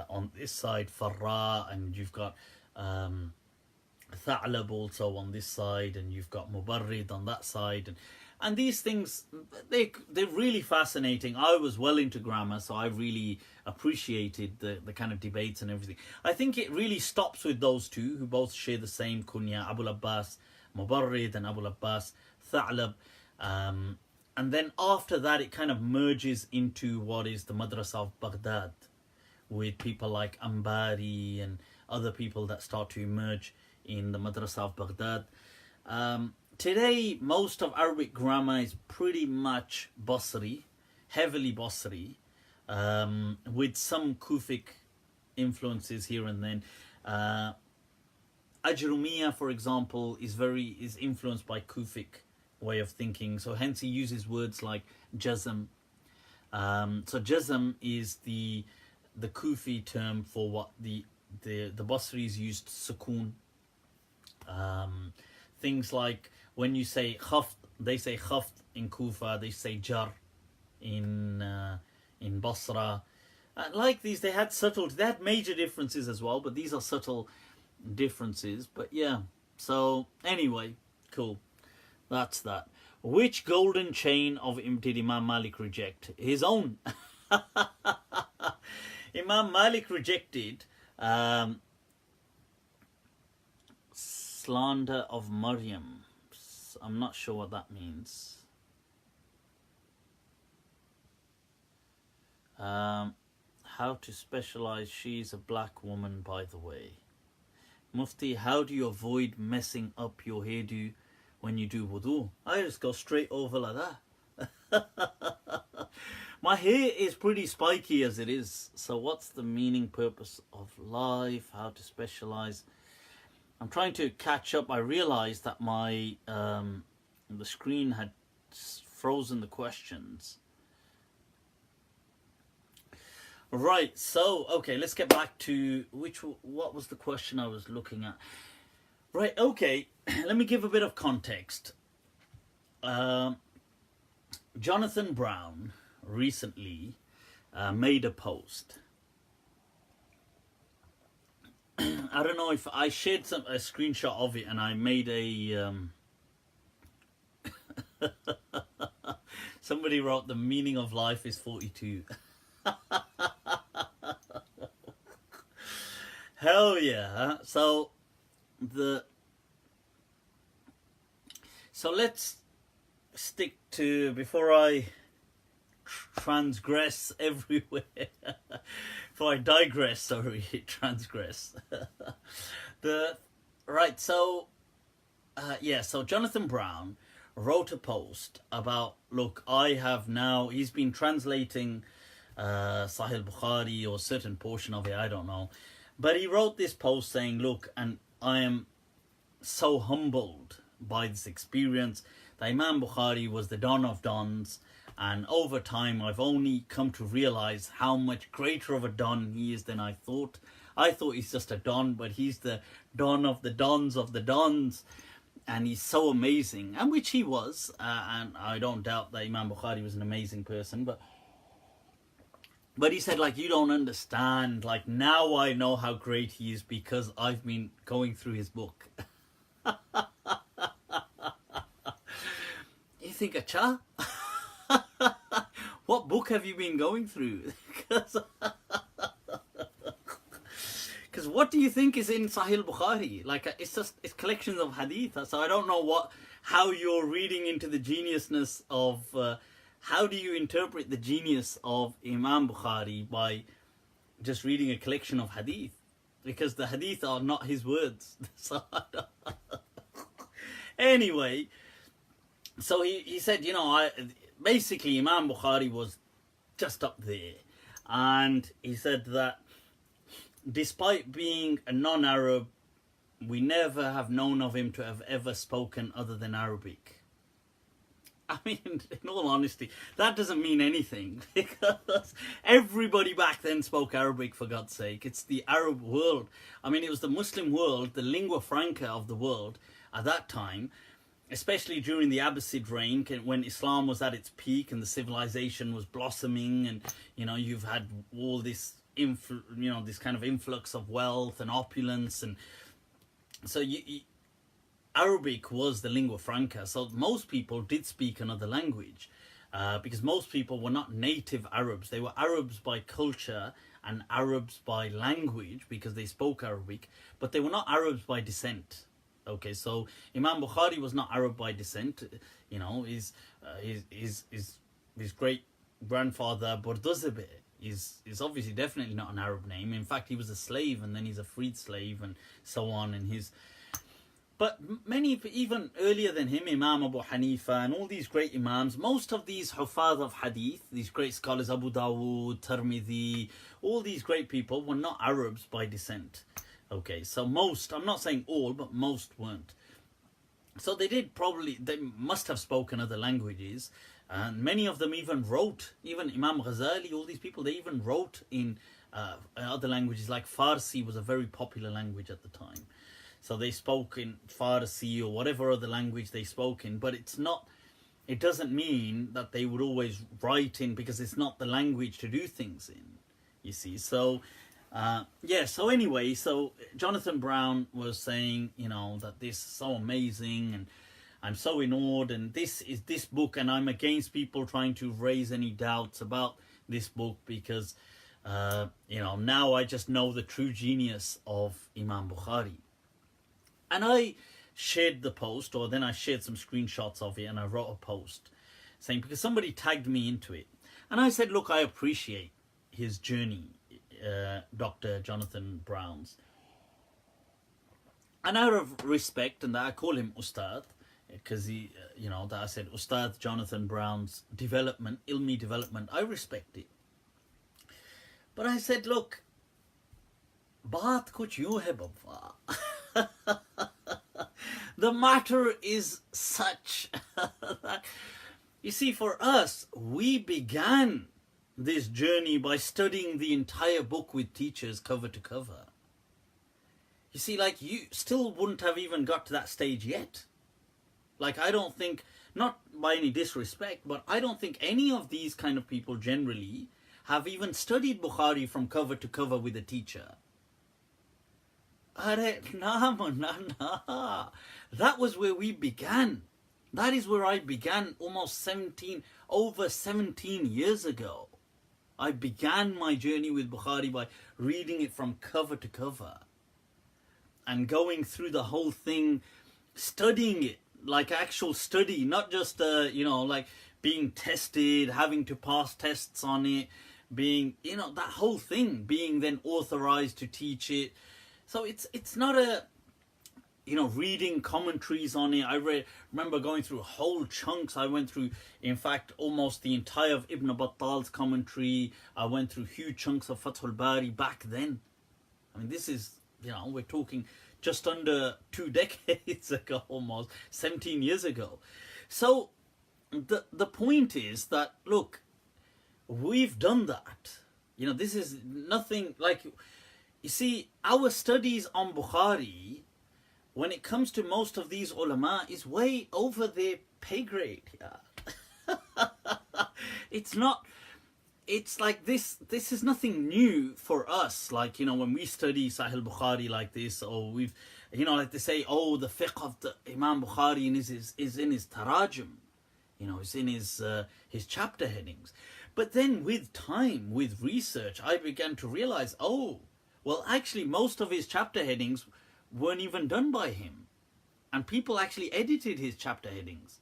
on this side Farra, and you've got Tha'lab also on this side, and you've got Mubarrid on that side, and these things, they're really fascinating. I was well into grammar, so I really appreciated the kind of debates and everything. I think it really stops with those two, who both share the same kunya, Abu Abbas Mubarrid and Abu Abbas Tha'lab. And then after that, it kind of merges into what is the Madrasa of Baghdad, with people like Ambari and other people that start to emerge in the Madrasa of Baghdad. Today, most of Arabic grammar is pretty much Basri, heavily Basri, with some Kufic influences here and then. Ajrumiyya, for example, is influenced by Kufic way of thinking, so hence he uses words like jazm. So jazm is the Kufi term for what the Basris used sukoon. Things like when you say khaft, they say khaft in Kufa, they say jar in Basra. Like these, they had major differences as well, but these are subtle differences. But yeah, so anyway, cool. That's that. Which golden chain of did Imam Malik reject? His own. Imam Malik rejected slander of Maryam. I'm not sure what that means. How to specialize? She's a black woman, by the way. Mufti, how do you avoid messing up your hairdo when you do wudu? I just go straight over like that. My hair is pretty spiky as it is. So what's the meaning, purpose of life? How to specialize? I'm trying to catch up. I realized that my The screen had frozen the questions. Right, so, okay, let's get back to what was the question I was looking at? Right, okay, let me give a bit of context. Jonathan Brown recently made a post. I don't know if I shared a screenshot of it, and I made a... somebody wrote, the meaning of life is 42. Hell yeah. So let's stick to, before I transgress everywhere, before I digress, sorry, transgress. So Jonathan Brown wrote a post about, look, he's been translating Sahih Bukhari or a certain portion of it, I don't know. But he wrote this post saying, look, and I am so humbled by this experience. The Imam Bukhari was the Don of Dons, and over time I've only come to realize how much greater of a Don he is than I thought. I thought he's just a Don, but he's the Don of the Dons of the Dons, and he's so amazing, and which he was, and I don't doubt that Imam Bukhari was an amazing person, but he said, like, you don't understand, like, now I know how great he is because I've been going through his book. You think, acha? What book have you been going through? Because what do you think is in Sahih Bukhari? Like, it's collections of hadith. So I don't know how you're reading into the geniusness of... how do you interpret the genius of Imam Bukhari by just reading a collection of hadith? Because the hadith are not his words. Anyway, so he said, basically Imam Bukhari was just up there. And he said that despite being a non-Arab, we never have known of him to have ever spoken other than Arabic. I mean, in all honesty, that doesn't mean anything, because everybody back then spoke Arabic, for God's sake. It's the Arab world. I mean, it was the Muslim world, the lingua franca of the world at that time, especially during the Abbasid reign, when Islam was at its peak and the civilization was blossoming, and, you've had all this, this kind of influx of wealth and opulence, and so Arabic was the lingua franca, so most people did speak another language, because most people were not native Arabs. They were Arabs by culture and Arabs by language, because they spoke Arabic, but they were not Arabs by descent. Okay, so Imam Bukhari was not Arab by descent. His great grandfather Bordozabe is obviously definitely not an Arab name. In fact, he was a slave, and then he's a freed slave, and so on, But many, even earlier than him, Imam Abu Hanifa and all these great Imams, most of these Hufaz of Hadith, these great scholars, Abu Dawood, Tirmidhi, all these great people were not Arabs by descent. Okay, so most, I'm not saying all, but most weren't. So they must have spoken other languages. And many of them even wrote, even Imam Ghazali, all these people, they even wrote in other languages, like Farsi was a very popular language at the time. So they spoke in Farsi or whatever other language they spoke in, but it doesn't mean that they would always write in, because it's not the language to do things in, you see. So, so Jonathan Brown was saying, that this is so amazing, and I'm so in awe, and this book, and I'm against people trying to raise any doubts about this book, because, now I just know the true genius of Imam Bukhari. And I shared the post, or then I shared some screenshots of it, and I wrote a post saying, because somebody tagged me into it. And I said, look, I appreciate his journey, Dr. Jonathan Brown's. And out of respect, and I call him Ustad, because he, that I said, Ustad Jonathan Brown's development, ilmi development, I respect it. But I said, look, baat kuch yun hai babba. the matter is such that, you see, for us, we began this journey by studying the entire book with teachers cover to cover. You see, like, you still wouldn't have even got to that stage yet. Like, I don't think, not by any disrespect, but I don't think any of these kind of people generally have even studied Bukhari from cover to cover with a teacher. Nah. That was where we began. That is where I began over 17 years ago. I began my journey with Bukhari by reading it from cover to cover and going through the whole thing, studying it like actual study, not just like being tested, having to pass tests on it, being, that whole thing, being then authorized to teach it. So it's not a, reading commentaries on it. I remember going through whole chunks. I went through, in fact, almost the entire of Ibn Battal's commentary. I went through huge chunks of Fathul Bari back then. I mean, this is, we're talking just under 2 decades ago, almost 17 years ago. So the point is that, look, we've done that. This is nothing like, you see, our studies on Bukhari, when it comes to most of these ulama, is way over their pay grade. Yeah. It's not, it's like this is nothing new for us. Like, when we study Sahih Bukhari like this, or we've, like they say, oh, the fiqh of the Imam Bukhari is in his tarajum, it's in his chapter headings. But then with time, with research, I began to realize, oh, well, actually, most of his chapter headings weren't even done by him. And people actually edited his chapter headings.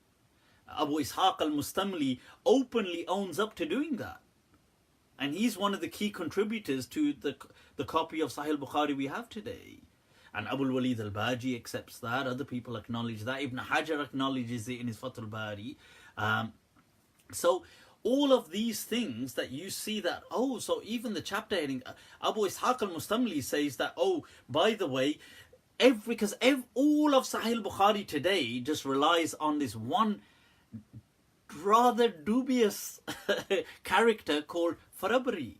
Abu Ishaq al-Mustamli openly owns up to doing that. And he's one of the key contributors to the copy of Sahih Bukhari we have today. And Abu al-Walid al-Baji accepts that. Other people acknowledge that. Ibn Hajar acknowledges it in his Fathul Bari. So all of these things that you see that, oh, so even the chapter heading, Abu Ishaq al-Mustamli says that, oh, by the way, all of Sahih Bukhari today just relies on this one rather dubious character called Farabri.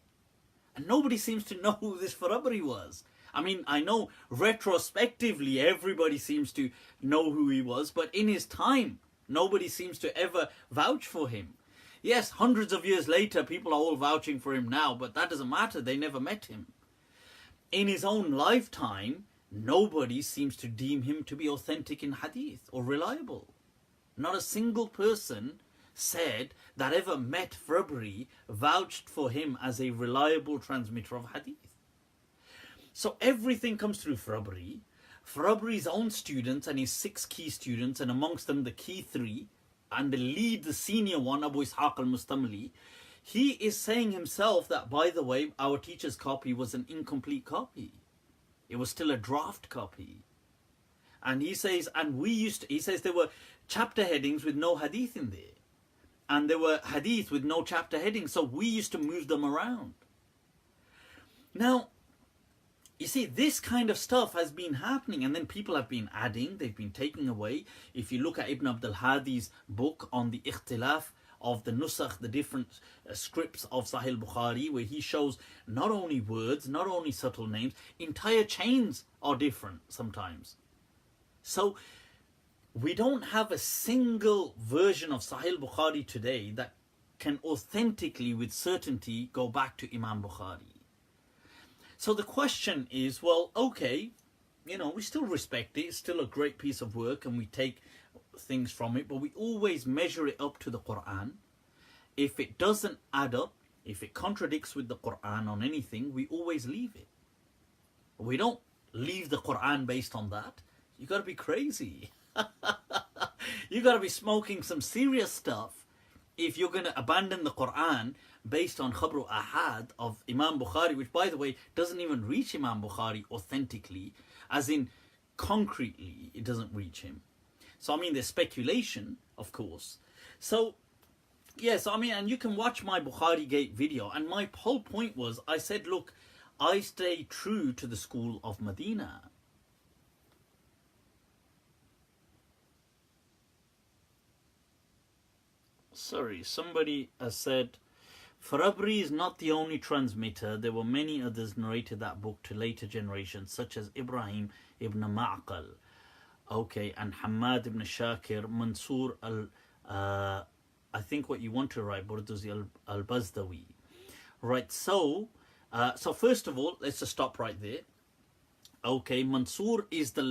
And nobody seems to know who this Farabri was. I mean, I know retrospectively everybody seems to know who he was, but in his time, nobody seems to ever vouch for him. Yes, hundreds of years later, people are all vouching for him now, but that doesn't matter. They never met him. In his own lifetime, nobody seems to deem him to be authentic in hadith or reliable. Not a single person said that ever met Farabri vouched for him as a reliable transmitter of hadith. So everything comes through Farabri. Farabri's own students and his 6 key students, and amongst them the key 3, and the senior one, Abu Ishaq al-Mustamli, he is saying himself that, by the way, our teacher's copy was an incomplete copy. It was still a draft copy. And he says, he says there were chapter headings with no hadith in there. And there were hadith with no chapter headings, so we used to move them around. Now, you see, this kind of stuff has been happening, and then people have been adding, they've been taking away. If you look at Ibn Abdul Hadi's book on the ikhtilaf of the nusakh, the different scripts of Sahih Bukhari, where he shows not only words, not only subtle names, entire chains are different sometimes. So we don't have a single version of Sahih Bukhari today that can authentically, with certainty, go back to Imam Bukhari. So the question is, well, okay, we still respect it. It's still a great piece of work and we take things from it, but we always measure it up to the Quran. If it doesn't add up, if it contradicts with the Quran on anything, we always leave it. We don't leave the Quran based on that. You got to be crazy. You got to be smoking some serious stuff if you're going to abandon the Quran based on Khabru Ahad of Imam Bukhari, which, by the way, doesn't even reach Imam Bukhari authentically, as in concretely, it doesn't reach him. So, I mean, there's speculation, of course. So, yes, I mean, and you can watch my Bukhari Gate video, and my whole point was, I said, look, I stay true to the school of Medina. Sorry, somebody has said Farabri is not the only transmitter. There were many others narrated that book to later generations, such as Ibrahim ibn Ma'qal, okay, and Hamad ibn Shakir, Mansur I think what you want to write, Burduzi al-Bazdawi. Right, so first of all, let's just stop right there. Okay, Mansur is the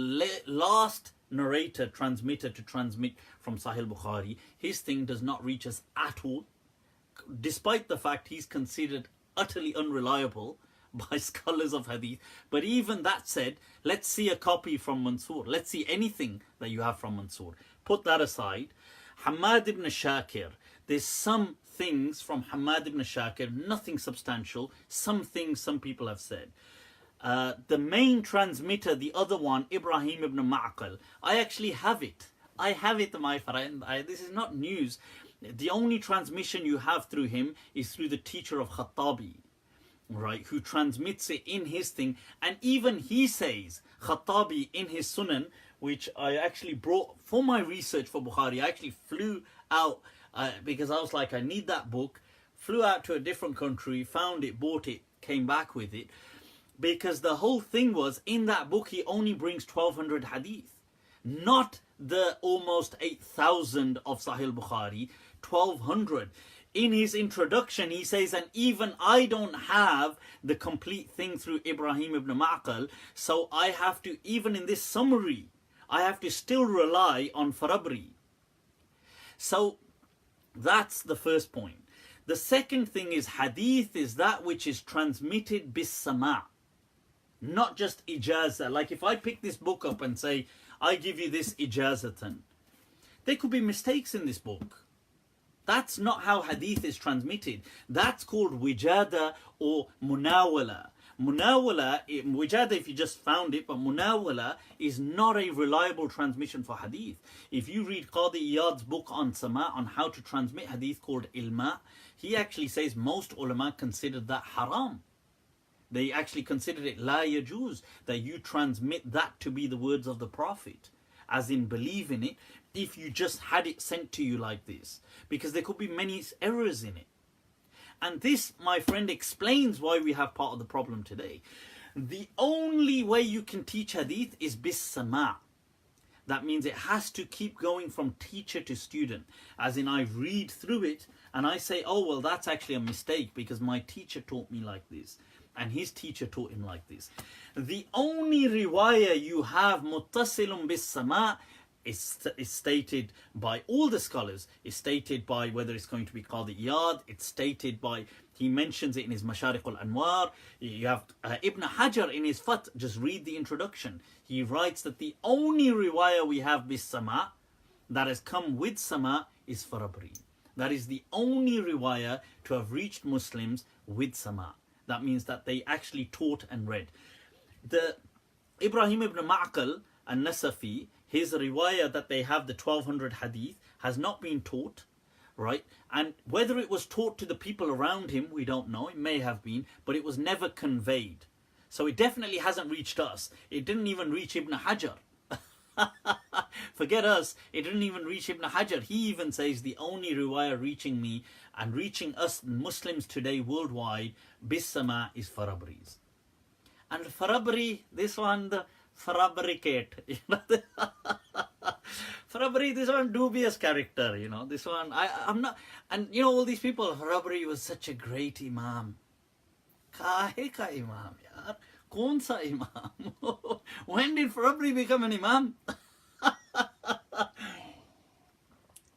last narrator, transmitter to transmit from Sahih Bukhari. His thing does not reach us at all, despite the fact he's considered utterly unreliable by scholars of hadith. But even that said, let's see a copy from Mansur. Let's see anything that you have from Mansur. Put that aside. Hamad ibn Shakir, there's some things from Hamad ibn Shakir, nothing substantial. Some things some people have said. The main transmitter, the other one, Ibrahim ibn Ma'qal, I actually have it. I have it, my friend. This is not news. The only transmission you have through him is through the teacher of Khattabi, right, who transmits it in his thing. And even he says, Khattabi in his Sunan, which I actually brought for my research for Bukhari. I actually flew out because I was like, I need that book. Flew out to a different country, found it, bought it, came back with it. Because the whole thing was, in that book, he only brings 1,200 hadith. Not the almost 8,000 of Sahih Bukhari, 1,200. In his introduction, he says, and even I don't have the complete thing through Ibrahim ibn Ma'qal, so I have to, even in this summary, I have to still rely on Farabri. So that's the first point. The second thing is, hadith is that which is transmitted bis sama'. Not just ijazah. Like if I pick this book up and say, I give you this ijazatan, there could be mistakes in this book. That's not how hadith is That's called wijada or munawala. Munawala, wijada if you just found it, but munawala is not a reliable transmission for hadith. If you read Qadi Iyad's book on sama, on how to transmit hadith called Ilma, he actually says most ulama considered that haram. They actually considered it la yajuz, that you transmit that to be the words of the Prophet, as in believe in it, if you just had it sent to you like this, because there could be many errors in it. And this, my friend, explains why we have part of the problem today. The only way you can teach hadith is bis sama'. That means it has to keep going from teacher to student, as in I read through it and I say, oh well, that's actually a mistake because my teacher taught me like this and his teacher taught him like this. The only riwayah you have muttasilun bis sama' is stated by all the scholars. It's stated by whether it's going to be Qadi Iyad. It's stated by, he mentions it in his Mashariq al-Anwar. You have Ibn Hajar in his Fath. Just read the introduction. He writes that the only riwayah we have bis sama' that has come with sama' is Farabri. That is the only riwayah to have reached Muslims with sama'. That means that they actually taught and read. The Ibrahim ibn Ma'qal and Nasafi, his riwayah that they have the 1,200 hadith has not been taught, right? And whether it was taught to the people around him, we don't know. It may have been, but it was never conveyed. So it definitely hasn't reached us. It didn't even reach Ibn Hajar. Forget us, it didn't even reach Ibn Hajar. He even says the only riwayah reaching me and reaching us Muslims today worldwide, bis sama' is Farabri's. And Farabri, this one, the Farabricate, Farabri, this one dubious character, this one, I'm not, and all these people, Farabri was such a great Imam. Kahe ka Imam, yaar? Kaun sa Imam? When did Farabri become an Imam?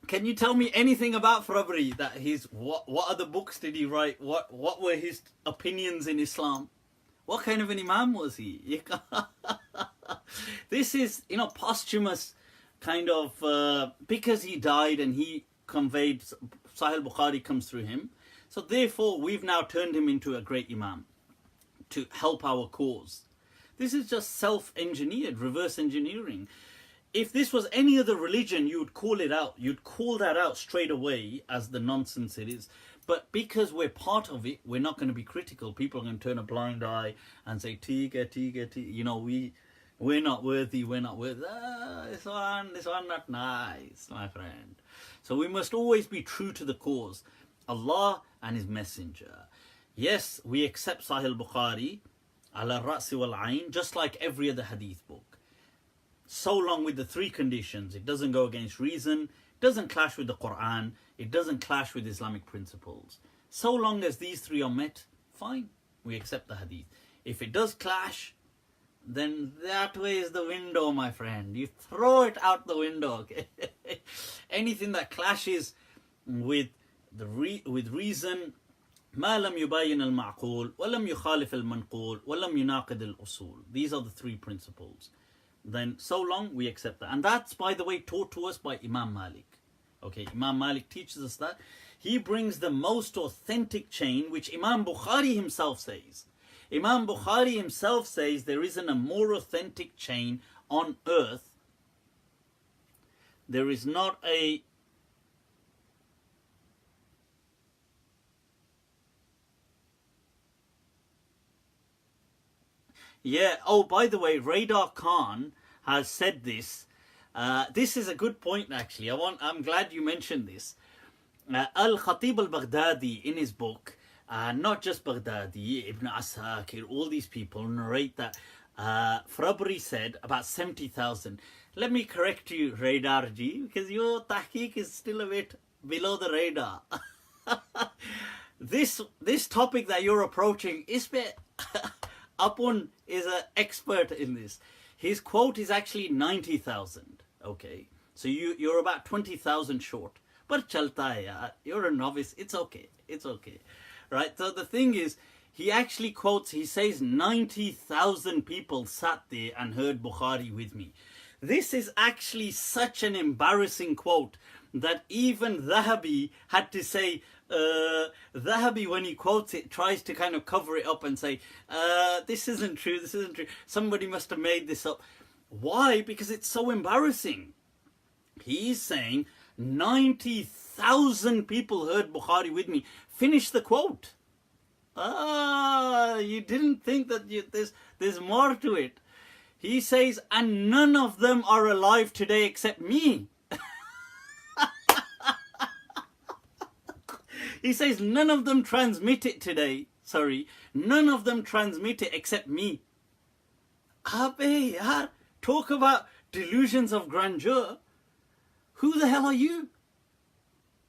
Can you tell me anything about Farabri? That what other books did he write? What were his opinions in Islam? What kind of an Imam was he? This is, posthumous kind of, because he died and he conveyed, Sahih Bukhari comes through him. So therefore, we've now turned him into a great Imam to help our cause. This is just self-engineered, reverse engineering. If this was any other religion, you would call it out. You'd call that out straight away as the nonsense it is. But because we're part of it, we're not going to be critical. People are going to turn a blind eye and say, Tiga. We're not worthy, we're not worthy. This one not nice, my friend. So we must always be true to the cause, Allah and His Messenger. Yes, we accept Sahih Bukhari, ala ra'si wal ayn, just like every other hadith book. So long with the three conditions. It doesn't go against reason, it doesn't clash with the Quran, it doesn't clash with Islamic principles. So long as these three are met, fine, we accept the hadith. If it does clash, then that way is the window, my friend. You throw it out the window, okay? Anything that clashes with reason, ما لم يبين المعقول ولم يخالف المنقول ولم يناقض الأصول. These are the three principles. Then so long we accept that. And that's, by the way, taught to us by Imam Malik. Okay, Imam Malik teaches us that. He brings the most authentic chain, which Imam Bukhari himself says. Imam Bukhari himself says there isn't a more authentic chain on earth. There is not a... Yeah, oh, by the way, Radar Khan has said this. This is a good point, actually. I'm glad you mentioned this. Al-Khatib al-Baghdadi, in his book, not just Baghdadi, Ibn Asakir, all these people narrate that Frabri said about 70,000. Let me correct you, Radar Ji, because your tahqiq is still a bit below the radar. This topic that you're approaching, Ispe Apun is an expert in this. His quote is actually 90,000. Okay, so you're about 20,000 short. But chalta hai yaar, you're a novice. It's okay. It's okay. Right, so the thing is, he actually quotes, he says 90,000 people sat there and heard Bukhari with me. This is actually such an embarrassing quote that even Dhahabi had to say, Dhahabi, when he quotes it, tries to kind of cover it up and say, this isn't true, this isn't true. Somebody must have made this up. Why? Because it's so embarrassing. He's saying 90,000 people heard Bukhari with me. Finish the quote. You didn't think that there's more to it. He says, and none of them are alive today except me. He says, none of them transmit it today. Sorry, none of them transmit it except me. Abey, yaar, talk about delusions of grandeur. Who the hell are you?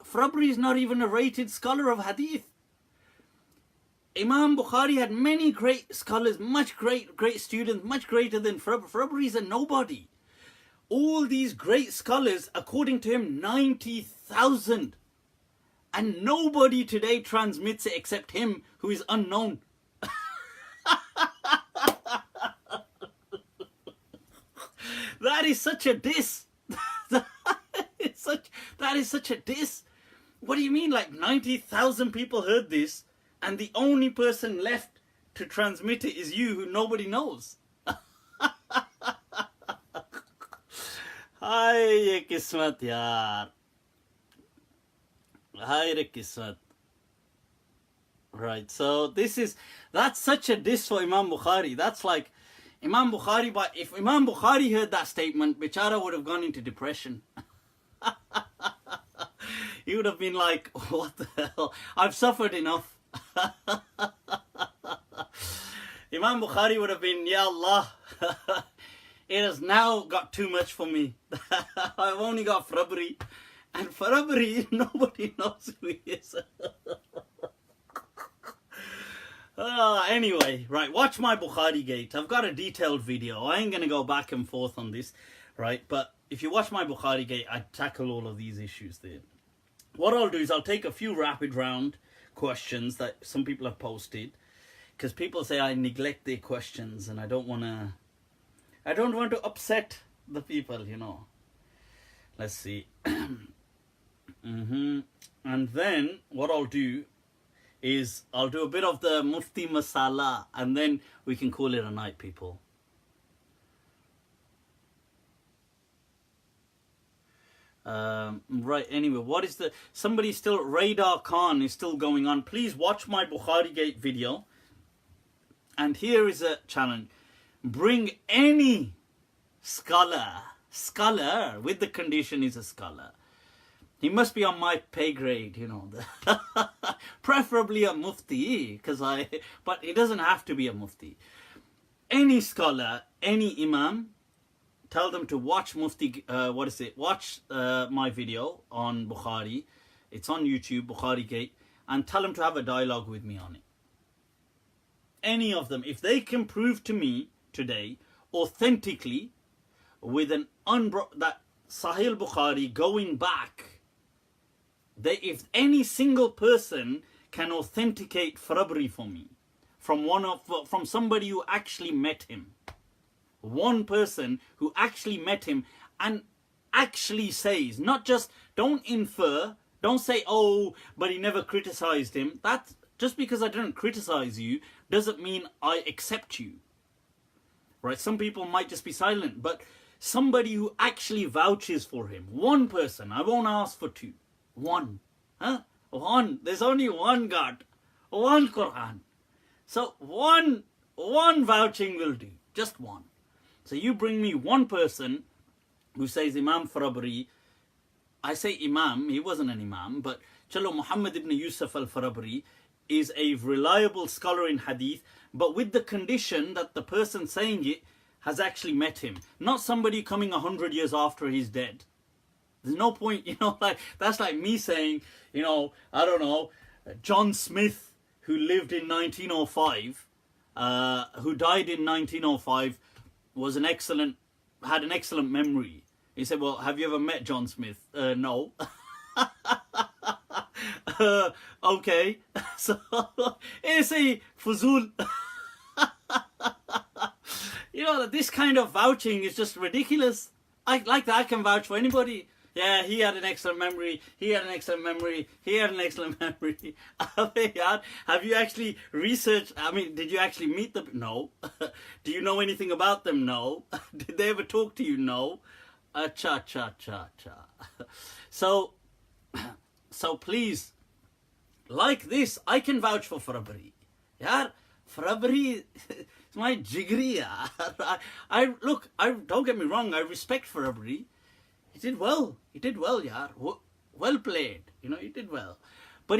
Frabri is not even a rated scholar of hadith. Imam Bukhari had many great scholars, much great students, much greater than Frabri. Frabri is a nobody. All these great scholars, according to him, 90,000. And nobody today transmits it except him, who is unknown. That is such a diss. That is such a diss. What do you mean, like 90,000 people heard this, and the only person left to transmit it is you, who nobody knows? Hi, ye kismat yaar. Hi, re kismat. Right, so that's such a diss for Imam Bukhari. That's like Imam Bukhari, but if Imam Bukhari heard that statement, Bichara would have gone into depression. He would have been like, what the hell? I've suffered enough. Imam Bukhari would have been, Ya Allah, it has now got too much for me. I've only got Frabri. And Frabri, nobody knows who he is. Anyway, right, watch my Bukhari Gate. I've got a detailed video. I ain't going to go back and forth on this, right? But if you watch my Bukhari Gate, I tackle all of these issues there. What I'll do is I'll take a few rapid round questions that some people have posted, because people say I neglect their questions and I don't want to upset the people, you know. Let's see. And then what I'll do is I'll do a bit of the Mufti Masala, and then we can call it a night, people. Right, anyway, what is somebody still, Radar Khan is still going on. Please watch my Bukhari Gate video. And here is a challenge. Bring any Scholar, with the condition he's a scholar. He must be on my pay grade, you know. Preferably a Mufti, but he doesn't have to be a Mufti. Any scholar, any Imam, tell them to watch Mufti, watch my video on Bukhari. It's on YouTube, Bukhari Gate, and tell them to have a dialogue with me on it. Any of them, if they can prove to me today, authentically, with that Sahih Bukhari going back, if any single person can authenticate Farabri for me, from somebody who actually met him, one person who actually met him and actually says, not just, don't infer, don't say, oh, but he never criticized him. That just because I didn't criticize you doesn't mean I accept you. Right? Some people might just be silent, but somebody who actually vouches for him, one person, I won't ask for two. One. Huh? One. There's only one God. One Quran. So one vouching will do. Just one. So you bring me one person who says Imam Farabri. I say Imam, he wasn't an Imam, but Chalo Muhammad ibn Yusuf al-Farabri is a reliable scholar in hadith, but with the condition that the person saying it has actually met him. Not somebody coming 100 years after he's dead. There's no point, you know, like, that's like me saying, you know, I don't know, John Smith, who lived in 1905, who died in 1905, had an excellent memory. He said, well, have you ever met John Smith? No. Okay. So, say, Fuzul. You know, this kind of vouching is just ridiculous. Like that, I can vouch for anybody. Yeah, he had an excellent memory. He had an excellent memory. He had an excellent memory. Have you actually researched? I mean, did you actually meet them? No. Do you know anything about them? No. Did they ever talk to you? No. Cha. So please, like this, I can vouch for Farabri. Yeah, Farabri is my jigri. I don't get me wrong. I respect Farabri. He did well, yaar. Well played. You know, he did well. But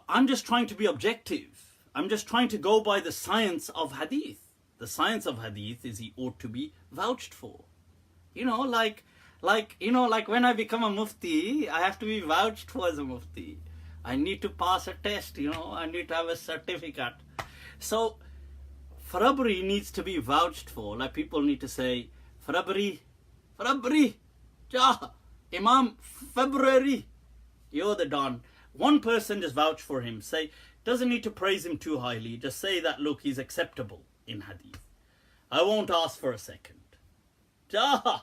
I'm just trying to be objective. I'm just trying to go by the science of hadith. The science of hadith is he ought to be vouched for. You know, like when I become a Mufti, I have to be vouched for as a Mufti. I need to pass a test, you know, I need to have a certificate. So, Farabri needs to be vouched for. Like, people need to say, Farabri, Imam February, you're the Don. One person just vouch for him. Say, doesn't need to praise him too highly. Just say that, look, he's acceptable in hadith. I won't ask for a second. Ja,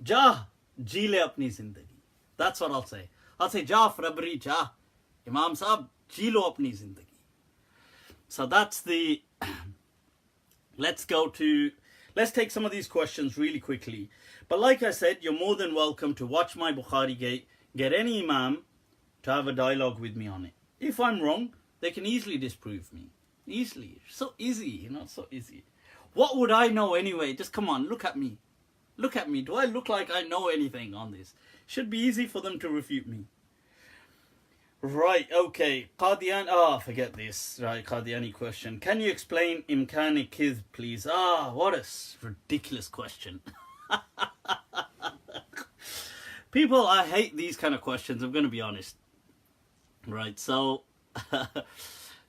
jeele apni zindagi. That's what I'll say. I'll say, ja, Farabri, ja. Imam Sahab, jeelo apni zindagi. So that's the... Let's take some of these questions really quickly. But like I said, you're more than welcome to watch my Bukhari Gate, get any Imam to have a dialogue with me on it. If I'm wrong, they can easily disprove me. Easily. So easy, you know, so easy. What would I know anyway? Just come on, look at me. Look at me. Do I look like I know anything on this? Should be easy for them to refute me. Right, okay. Qadiani, forget this. Right, Qadiani question. Can you explain Imkani Kidh, please? What a ridiculous question. People, I hate these kind of questions. I'm going to be honest. Right, so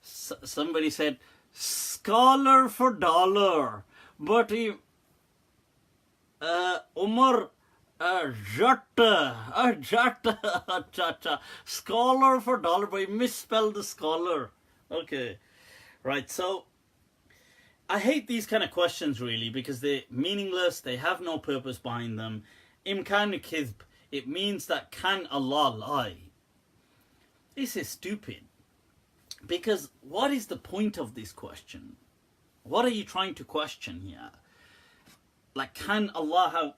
somebody said, scholar for dollar. But he... Umar... scholar for dollar, but he misspelled the scholar. Okay, right, so I hate these kind of questions really because they're meaningless, they have no purpose behind them. Imkan kizb, it means that can Allah lie? This is stupid. Because what is the point of this question? What are you trying to question here? Like, can Allah have...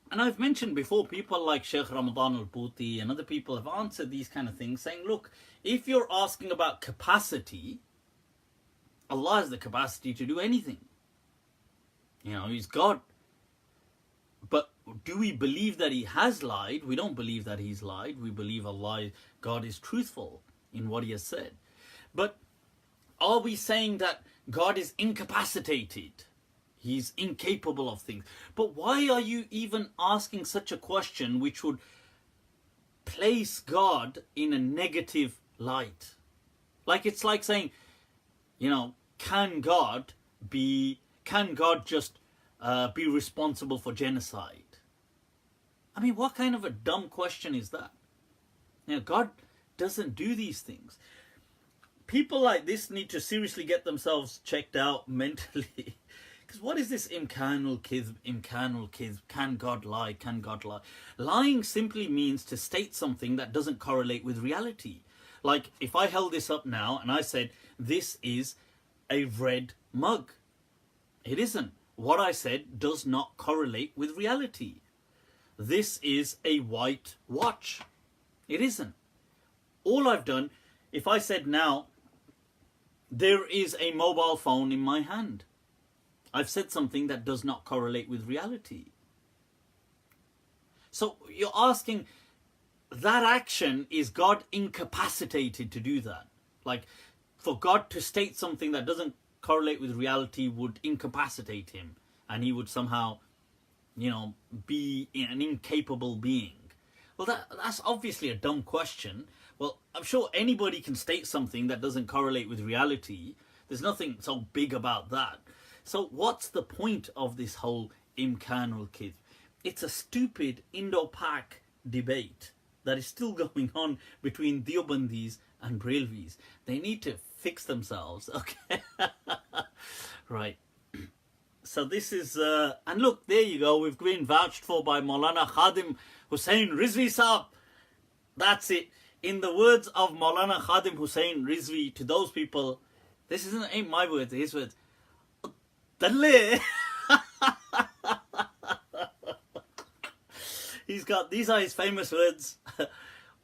And I've mentioned before, people like Sheikh Ramadan al-Puti and other people have answered these kind of things saying, look, if you're asking about capacity, Allah has the capacity to do anything. He's God. But do we believe that he has lied? We don't believe that he's lied. We believe God is truthful in what he has said. But are we saying that God is incapacitated? He's incapable of things. But why are you even asking such a question which would place God in a negative light? Like, it's like saying, can God just be responsible for genocide? I mean, what kind of a dumb question is that? God doesn't do these things. People like this need to seriously get themselves checked out mentally. Because what is this imkanul kidhb? Can God lie? Can God lie? Lying simply means to state something that doesn't correlate with reality. Like, if I held this up now and I said, this is a red mug. It isn't. What I said does not correlate with reality. This is a white watch. It isn't. All I've done, if I said now, there is a mobile phone in my hand, I've said something that does not correlate with reality. So you're asking, that action, is God incapacitated to do that? Like, for God to state something that doesn't correlate with reality would incapacitate him, and he would somehow, be an incapable being. Well, that's obviously a dumb question. Well, I'm sure anybody can state something that doesn't correlate with reality. There's nothing so big about that. So what's the point of this whole imkanul kidhb? It's a stupid Indo-Pak debate that is still going on between Deobandis and Brelvis. They need to fix themselves, okay? Right. So this is, and look, there you go. We've been vouched for by Maulana Khadim Hussain Rizvi Saab. That's it. In the words of Maulana Khadim Hussain Rizvi, to those people, this ain't my words, his words. Dalle. These are his famous words.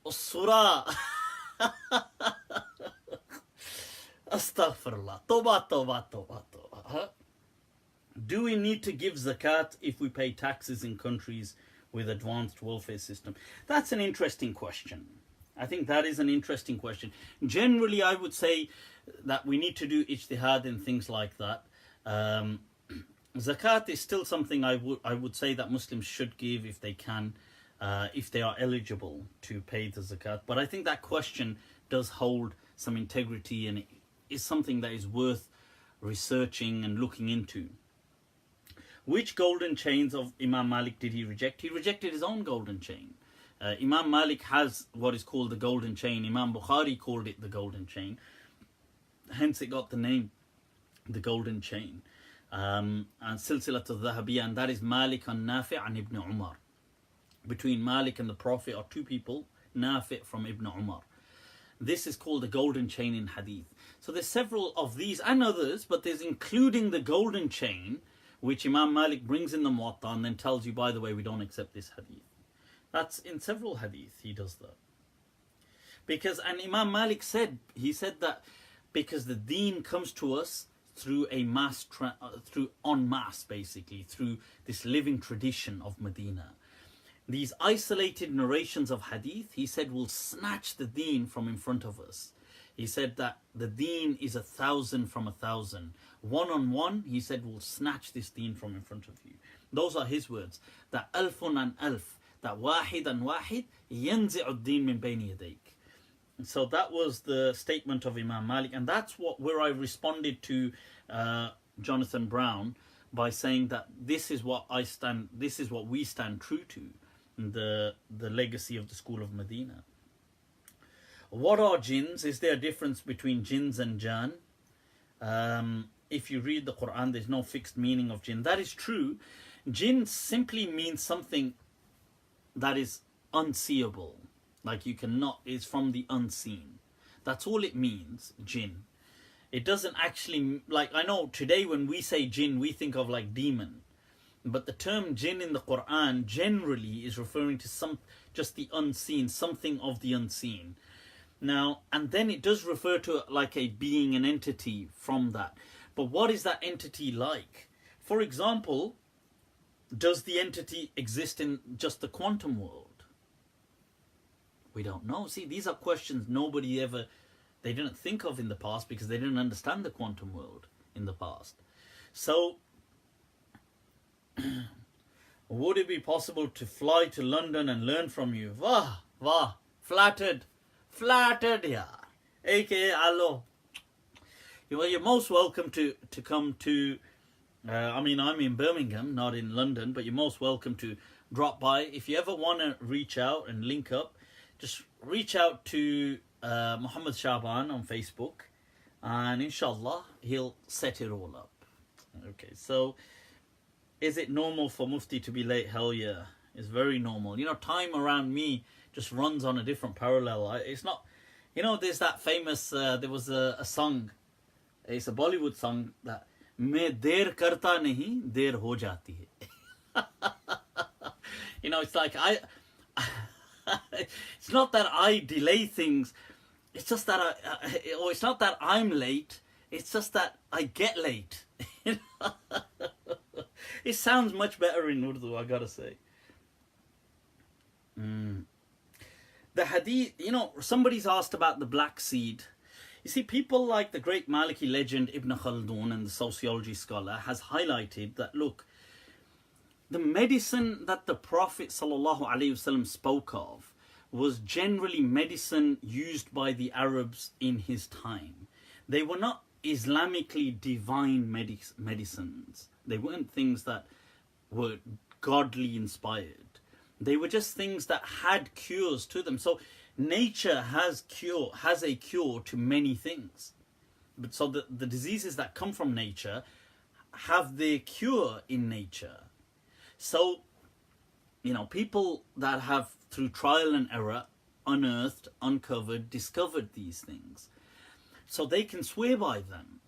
Surah. Astaghfirullah. Toba, toba, toba, toba. Do we need to give zakat if we pay taxes in countries with advanced welfare system? That's an interesting question. I think that is an interesting question. Generally, I would say that we need to do ijtihad and things like that. Zakat is still something I would say that Muslims should give if they can, if they are eligible to pay the zakat. But I think that question does hold some integrity, and it is something that is worth researching and looking into. Which golden chains of Imam Malik did he reject? He rejected his own golden chain. Imam Malik has what is called the golden chain. Imam Bukhari called it the golden chain. Hence it got the name, the golden chain. And Silsilatul Dhahabiyya, and that is Malik and Nafi' and Ibn Umar. Between Malik and the Prophet are two people, Nafi' from Ibn Umar. This is called the golden chain in hadith. So there's several of these and others, but there's including the golden chain, which Imam Malik brings in the Muwatta and then tells you, by the way, we don't accept this hadith. That's in several hadith, he does that. And Imam Malik said that because the deen comes to us through a through en masse, basically, through this living tradition of Medina. These isolated narrations of hadith, he said, will snatch the deen from in front of us. He said that the deen is 1,000 from 1,000. One on one, he said, will snatch this deen from in front of you. Those are his words. That alfun and alf, that wahid and wahid, yanzi'u din min bayni yadayk. So that was the statement of Imam Malik, and that's where I responded to Jonathan Brown by saying that this is what we stand true to, the legacy of the school of Medina. What are jinns? Is there a difference between jinns and jan? If you read the Quran, there's no fixed meaning of jinn. That is true. Jinn simply means something that is unseeable. Like is from the unseen. That's all it means, jinn. It doesn't actually, I know today when we say jinn, we think of like demon. But the term jinn in the Quran generally is referring to just the unseen, something of the unseen. Now, and then it does refer to like a being, an entity from that. But what is that entity like? For example, does the entity exist in just the quantum world? We don't know. See, these are questions they didn't think of in the past because they didn't understand the quantum world in the past. So, would it be possible to fly to London and learn from you? Wah, flattered, yeah. AKA, hello. Well, you're most welcome to come to, I'm in Birmingham, not in London, but you're most welcome to drop by. If you ever want to reach out and link up, just reach out to Muhammad Shaban on Facebook, and inshallah, he'll set it all up. Okay, so is it normal for Mufti to be late? Hell yeah, it's very normal. Time around me just runs on a different parallel. It's not, there's that famous, there was a song, it's a Bollywood song that मैं देर करता नहीं देर हो जाती है. It's like it's not that I delay things, it's just that it's not that I'm late, it's just that I get late. It sounds much better in Urdu, I gotta say. The hadith, somebody's asked about the black seed. You see, people like the great Maliki legend Ibn Khaldun and the sociology scholar has highlighted that, look, the medicine that the Prophet ﷺ spoke of was generally medicine used by the Arabs in his time. They were not Islamically divine medicines. They weren't things that were godly inspired. They were just things that had cures to them. So nature has a cure to many things. But so the diseases that come from nature have their cure in nature. So, people that have, through trial and error, unearthed, uncovered, discovered these things, so they can swear by them.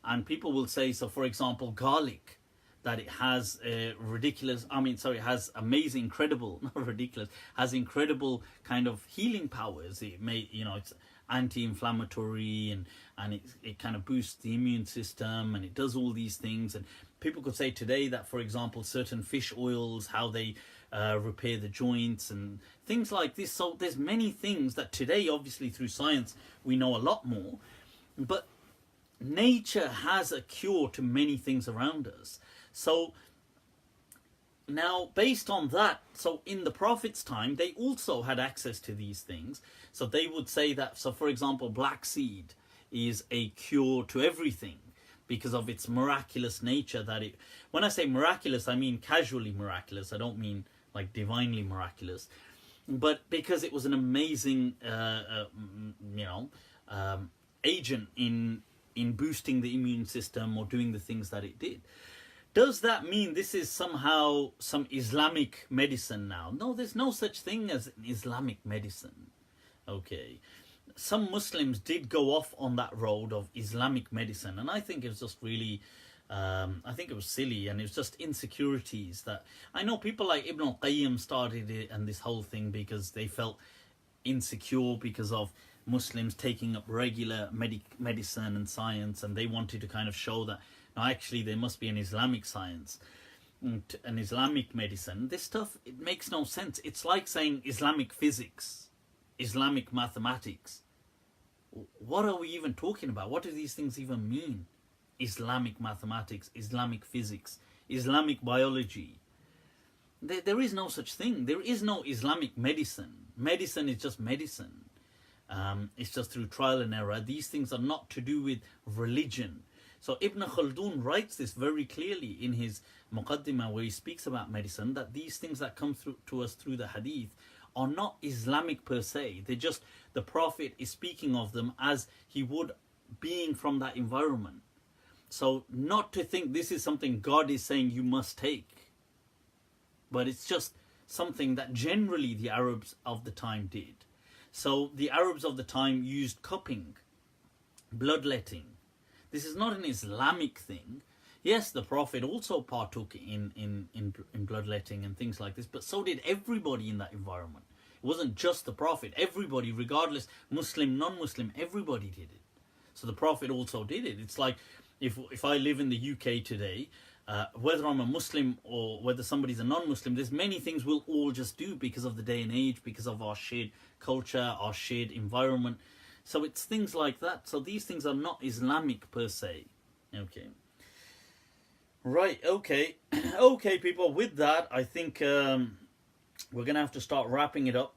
And people will say, so for example, garlic, that it has has amazing, incredible, not ridiculous, has incredible kind of healing powers. It it's anti-inflammatory and it kind of boosts the immune system, and it does all these things. And people could say today that, for example, certain fish oils, how they repair the joints and things like this. So there's many things that today, obviously through science, we know a lot more. But nature has a cure to many things around us. So now, based on that, so in the Prophet's time, they also had access to these things. So they would say that, so for example, black seed is a cure to everything because of its miraculous nature. When I say miraculous, I mean casually miraculous. I don't mean like divinely miraculous. But because it was an amazing, agent in boosting the immune system or doing the things that it did. Does that mean this is somehow some Islamic medicine now? No, there's no such thing as an Islamic medicine. Okay. Some Muslims did go off on that road of Islamic medicine, and I think it was just really, I think it was silly, and it was just insecurities that, I know people like Ibn al-Qayyim started it and this whole thing because they felt insecure because of Muslims taking up regular medicine and science, and they wanted to kind of show that, no, actually there must be an Islamic science, an Islamic medicine. This stuff, it makes no sense. It's like saying Islamic physics, Islamic mathematics. What are we even talking about? What do these things even mean? Islamic mathematics, Islamic physics, Islamic biology. There is no such thing. There is no Islamic medicine. Medicine is just medicine. It's just through trial and error. These things are not to do with religion. So Ibn Khaldun writes this very clearly in his Muqaddimah, where he speaks about medicine, that these things that come through to us through the hadith are not Islamic per se. They're just, the Prophet is speaking of them as he would, being from that environment. So not to think this is something God is saying you must take, but it's just something that generally the Arabs of the time did. So the Arabs of the time used cupping, bloodletting. This is not an Islamic thing. Yes, the Prophet also partook in bloodletting and things like this, but so did everybody in that environment. It wasn't just the Prophet. Everybody, regardless, Muslim, non-Muslim, everybody did it. So the Prophet also did it. It's like if I live in the UK today, whether I'm a Muslim or whether somebody's a non-Muslim, there's many things we'll all just do because of the day and age, because of our shared culture, our shared environment. So it's things like that. So these things are not Islamic per se. Okay. Right, okay. Okay, people, with that, I think we're going to have to start wrapping it up.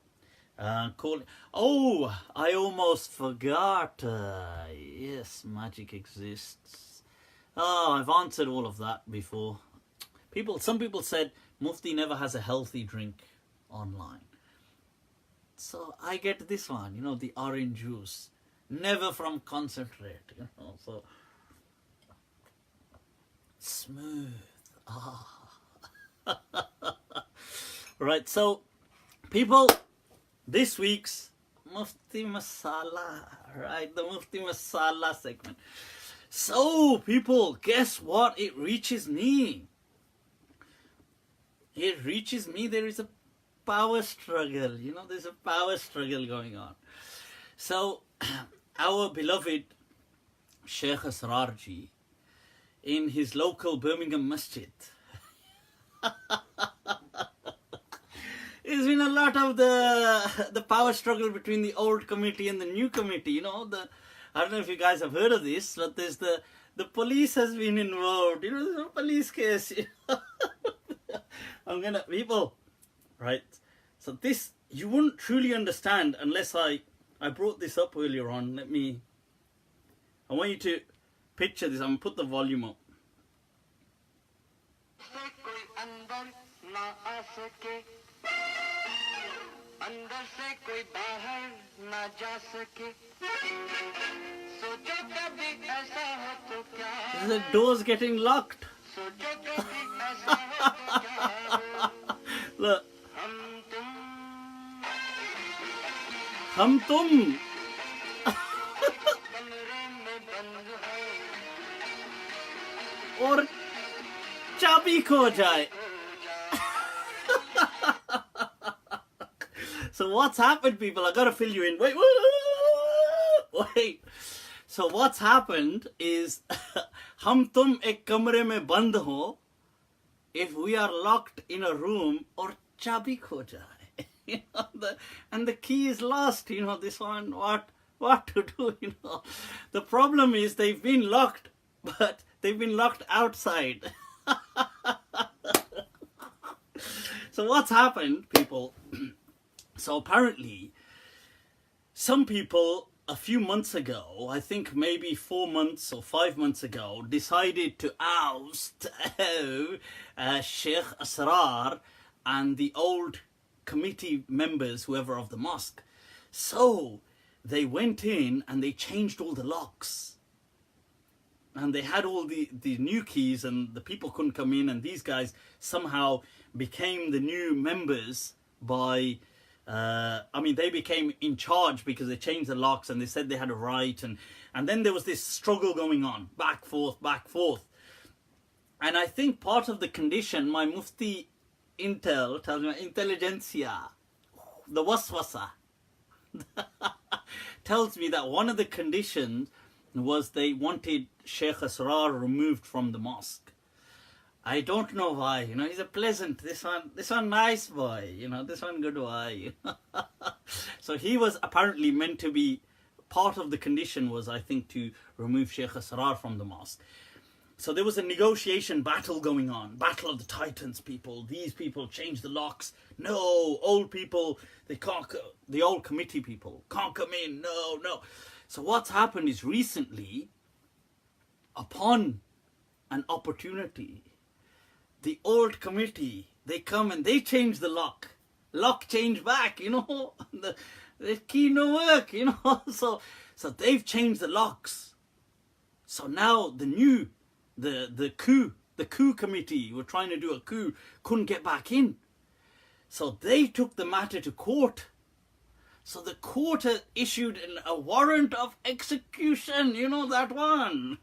Oh, I almost forgot. Yes, magic exists. Oh, I've answered all of that before. Some people said Mufti never has a healthy drink online. So I get this one, the orange juice. Never from concentrate, so smooth. Right, so people, this week's Mufti Masala, right? The Mufti Masala segment. So, people, guess what? It reaches me. It reaches me. There is a power struggle. There's a power struggle going on. So, our beloved Sheikh Asrar Ji, in his local Birmingham masjid, there's been a lot of the power struggle between the old committee and the new committee. I don't know if you guys have heard of this, but there's the police has been involved. There's a police case. People, right? So this, you wouldn't truly understand unless I brought this up earlier on. I want you to picture this. I'm going to put the volume up. The door's getting locked. Look. Hum tum. और चाबी खो जाए. So what's happened, people? I gotta fill you in. Wait. So what's happened is, हम तुम एक कमरे में बंद हो. If we are locked in a room, और चाबी खो जाए. And the key is lost. This one. What to do? The problem is they've been locked, but they've been locked outside. So what's happened, people? So apparently, some people a few months ago, I think maybe 4 months or 5 months ago, decided to oust Sheikh Asrar and the old committee members, whoever of the mosque. So they went in and they changed all the locks. And they had all the new keys and the people couldn't come in, and these guys somehow became the new members by... they became in charge because they changed the locks and they said they had a right, and then there was this struggle going on, back, forth. And I think part of the condition, my Mufti Intel tells me, intelligentsia, the waswasa, tells me that one of the conditions was they wanted Sheikh Asrar removed from the mosque. I don't know why, he's a pleasant, this one nice boy, this one good boy. So he was apparently meant to be, part of the condition was, I think, to remove Sheikh Asrar from the mosque. So there was a negotiation battle going on, battle of the titans, people. These people changed the locks. No, old people, they can't, the old committee people can't come in, no. So what's happened is recently, upon an opportunity, the old committee, they come and they change the lock. Lock change back, the key no work, So they've changed the locks. So now the coup committee were trying to do a coup, couldn't get back in. So they took the matter to court. So the court has issued a warrant of execution, that one.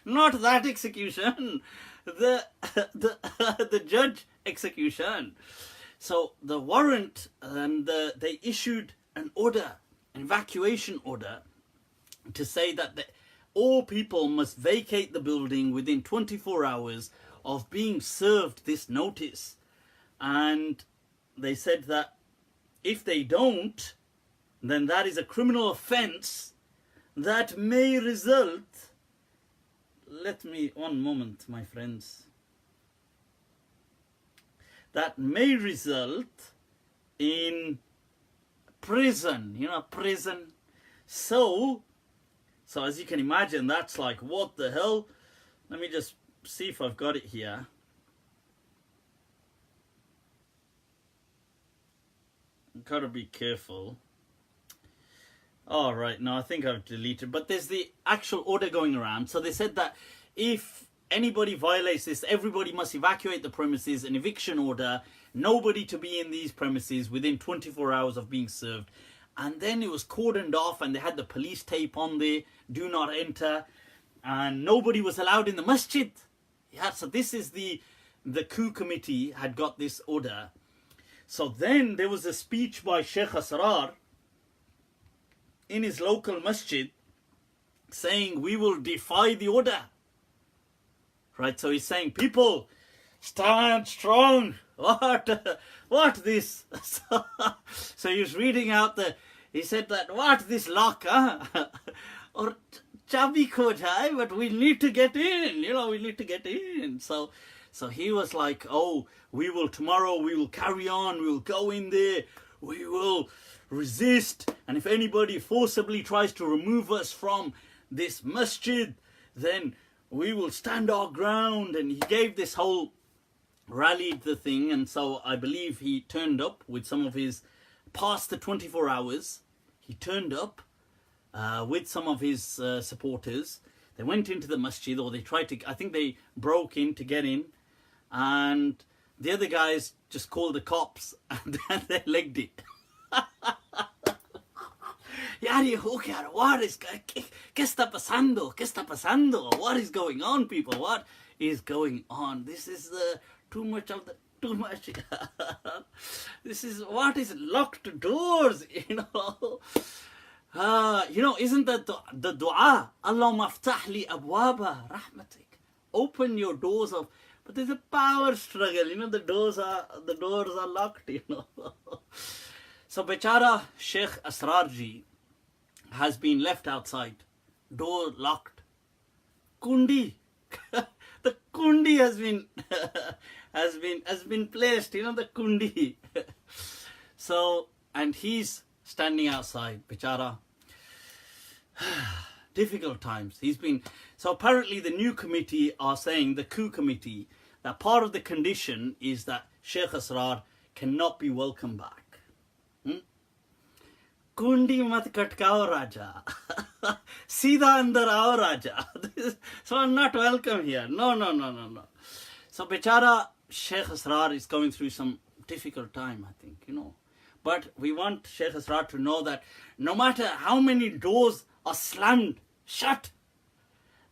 Not that execution. The judge execution. So the warrant, and they issued an order, an evacuation order, to say that all people must vacate the building within 24 hours, of being served this notice. And they said that if they don't, then that is a criminal offense that may result, let me, one moment, my friends, that may result in prison, prison. So as you can imagine, that's like, what the hell? Let me just see if I've got it here. Gotta be careful. All right, no, I think I've deleted, but there's the actual order going around. So they said that if anybody violates this, everybody must evacuate the premises, an eviction order, nobody to be in these premises within 24 hours of being served. And then it was cordoned off and they had the police tape on there, do not enter, and nobody was allowed in the masjid. Yeah, so this is the coup committee had got this order. So then there was a speech by Sheikh Asrar in his local masjid saying, we will defy the order. Right, so he's saying, people, stand strong. What this? So he was reading out he said that, what this lock, huh? Or chabi ko jai, but we need to get in, we need to get in. So he was like, oh, tomorrow we will carry on, we will go in there, we will resist, and if anybody forcibly tries to remove us from this masjid, then we will stand our ground. And he gave this whole, rallied the thing, and so I believe he turned up with some of his, past the 24 hours, he turned up with some of his supporters. They went into the masjid, or they tried to, I think they broke in to get in, and the other guys just called the cops and they legged it. Yaar, ye ho kya? What is, ¿qué está pasando? ¿Qué está pasando? What is going on, people? What is going on? This is too much. This is, what is locked doors, isn't that the dua? Allahumma aftah li abwaba rahmatik. Open your doors of, but there's a power struggle, the doors are locked, So Bechara Sheikh Asrar Ji has been left outside, door locked. Kundi, the kundi has been has been placed, the kundi. So, and he's standing outside, Bechara. Difficult times. So apparently the new committee are saying, the coup committee, that part of the condition is that Sheikh Asrar cannot be welcomed back. Kundi mat katkao Raja. Sida andar aao Raja. So I'm not welcome here. No. So Bechara Sheikh Asrar is going through some difficult time, I think, But we want Sheikh Asrar to know that no matter how many doors are slammed shut,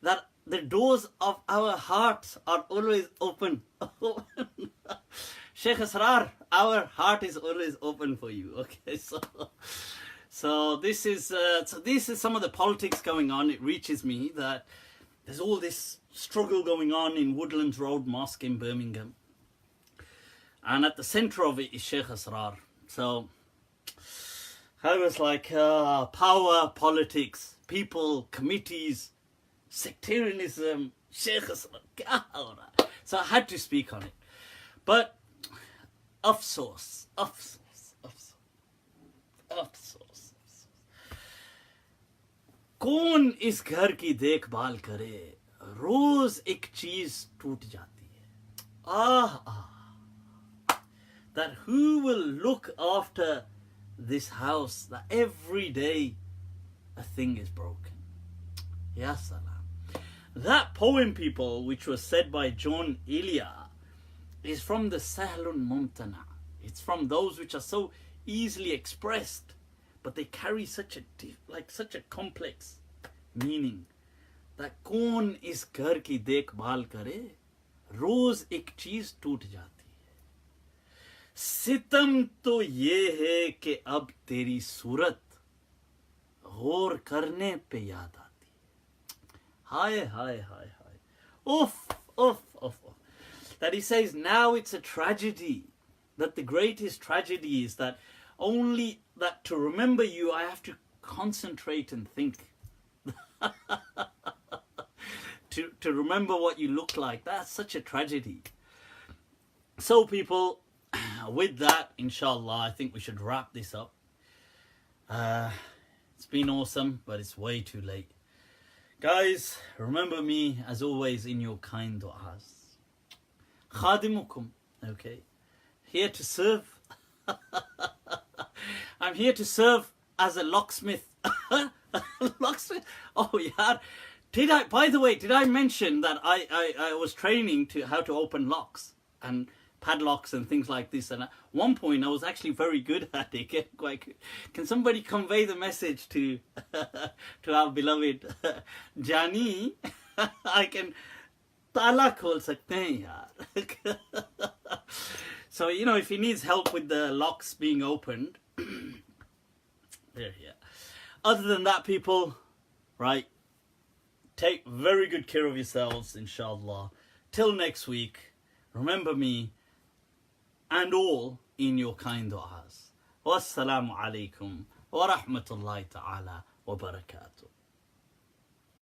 that the doors of our hearts are always open. Sheikh Asrar, our heart is always open for you. Okay, so this is some of the politics going on. It reaches me that there's all this struggle going on in Woodlands Road Mosque in Birmingham, and at the center of it is Sheikh Asrar. So I was like, power, politics, people, committees, sectarianism, Sheikh Asrar. So I had to speak on it. But afsos. कौन इस घर की देखभाल करे, रोज एक चीज टूट जाती है. That who will look after this house, that every day a thing is broken. Ya salam. That poem, people, which was said by John Elia, is from the Sahlun Mumtana. It's from those which are so easily expressed, but they carry such a complex meaning. That कौन इस घर की देखभाल करे, रोज एक चीज टूट जाती है. सितम तो ये है कि अब तेरी सूरत गौर करने पे याद आती है. हाय. Oof. that he says, now it's a tragedy, that the greatest tragedy is that only that to remember you, I have to concentrate and think. to remember what you look like, that's such a tragedy. So people, with that, inshallah, I think we should wrap this up. It's been awesome, but it's way too late. Guys, remember me as always in your kind du'as. Khadimukum, okay? Here to serve. I'm here to serve as a locksmith. Locksmith? Oh yeah. By the way, did I mention that I was training to how to open locks and padlocks and things like this, and at one point I was actually very good at it. Can somebody convey the message to to our beloved Jani? I can tala khol sakte hain yaar. So you know, if he needs help with the locks being opened, there, yeah. Other than that, people, right, take very good care of yourselves, inshallah. Till next week, remember me and all in your kind du'as. Wassalamu alaikum wa rahmatullahi ta'ala wa barakatuh.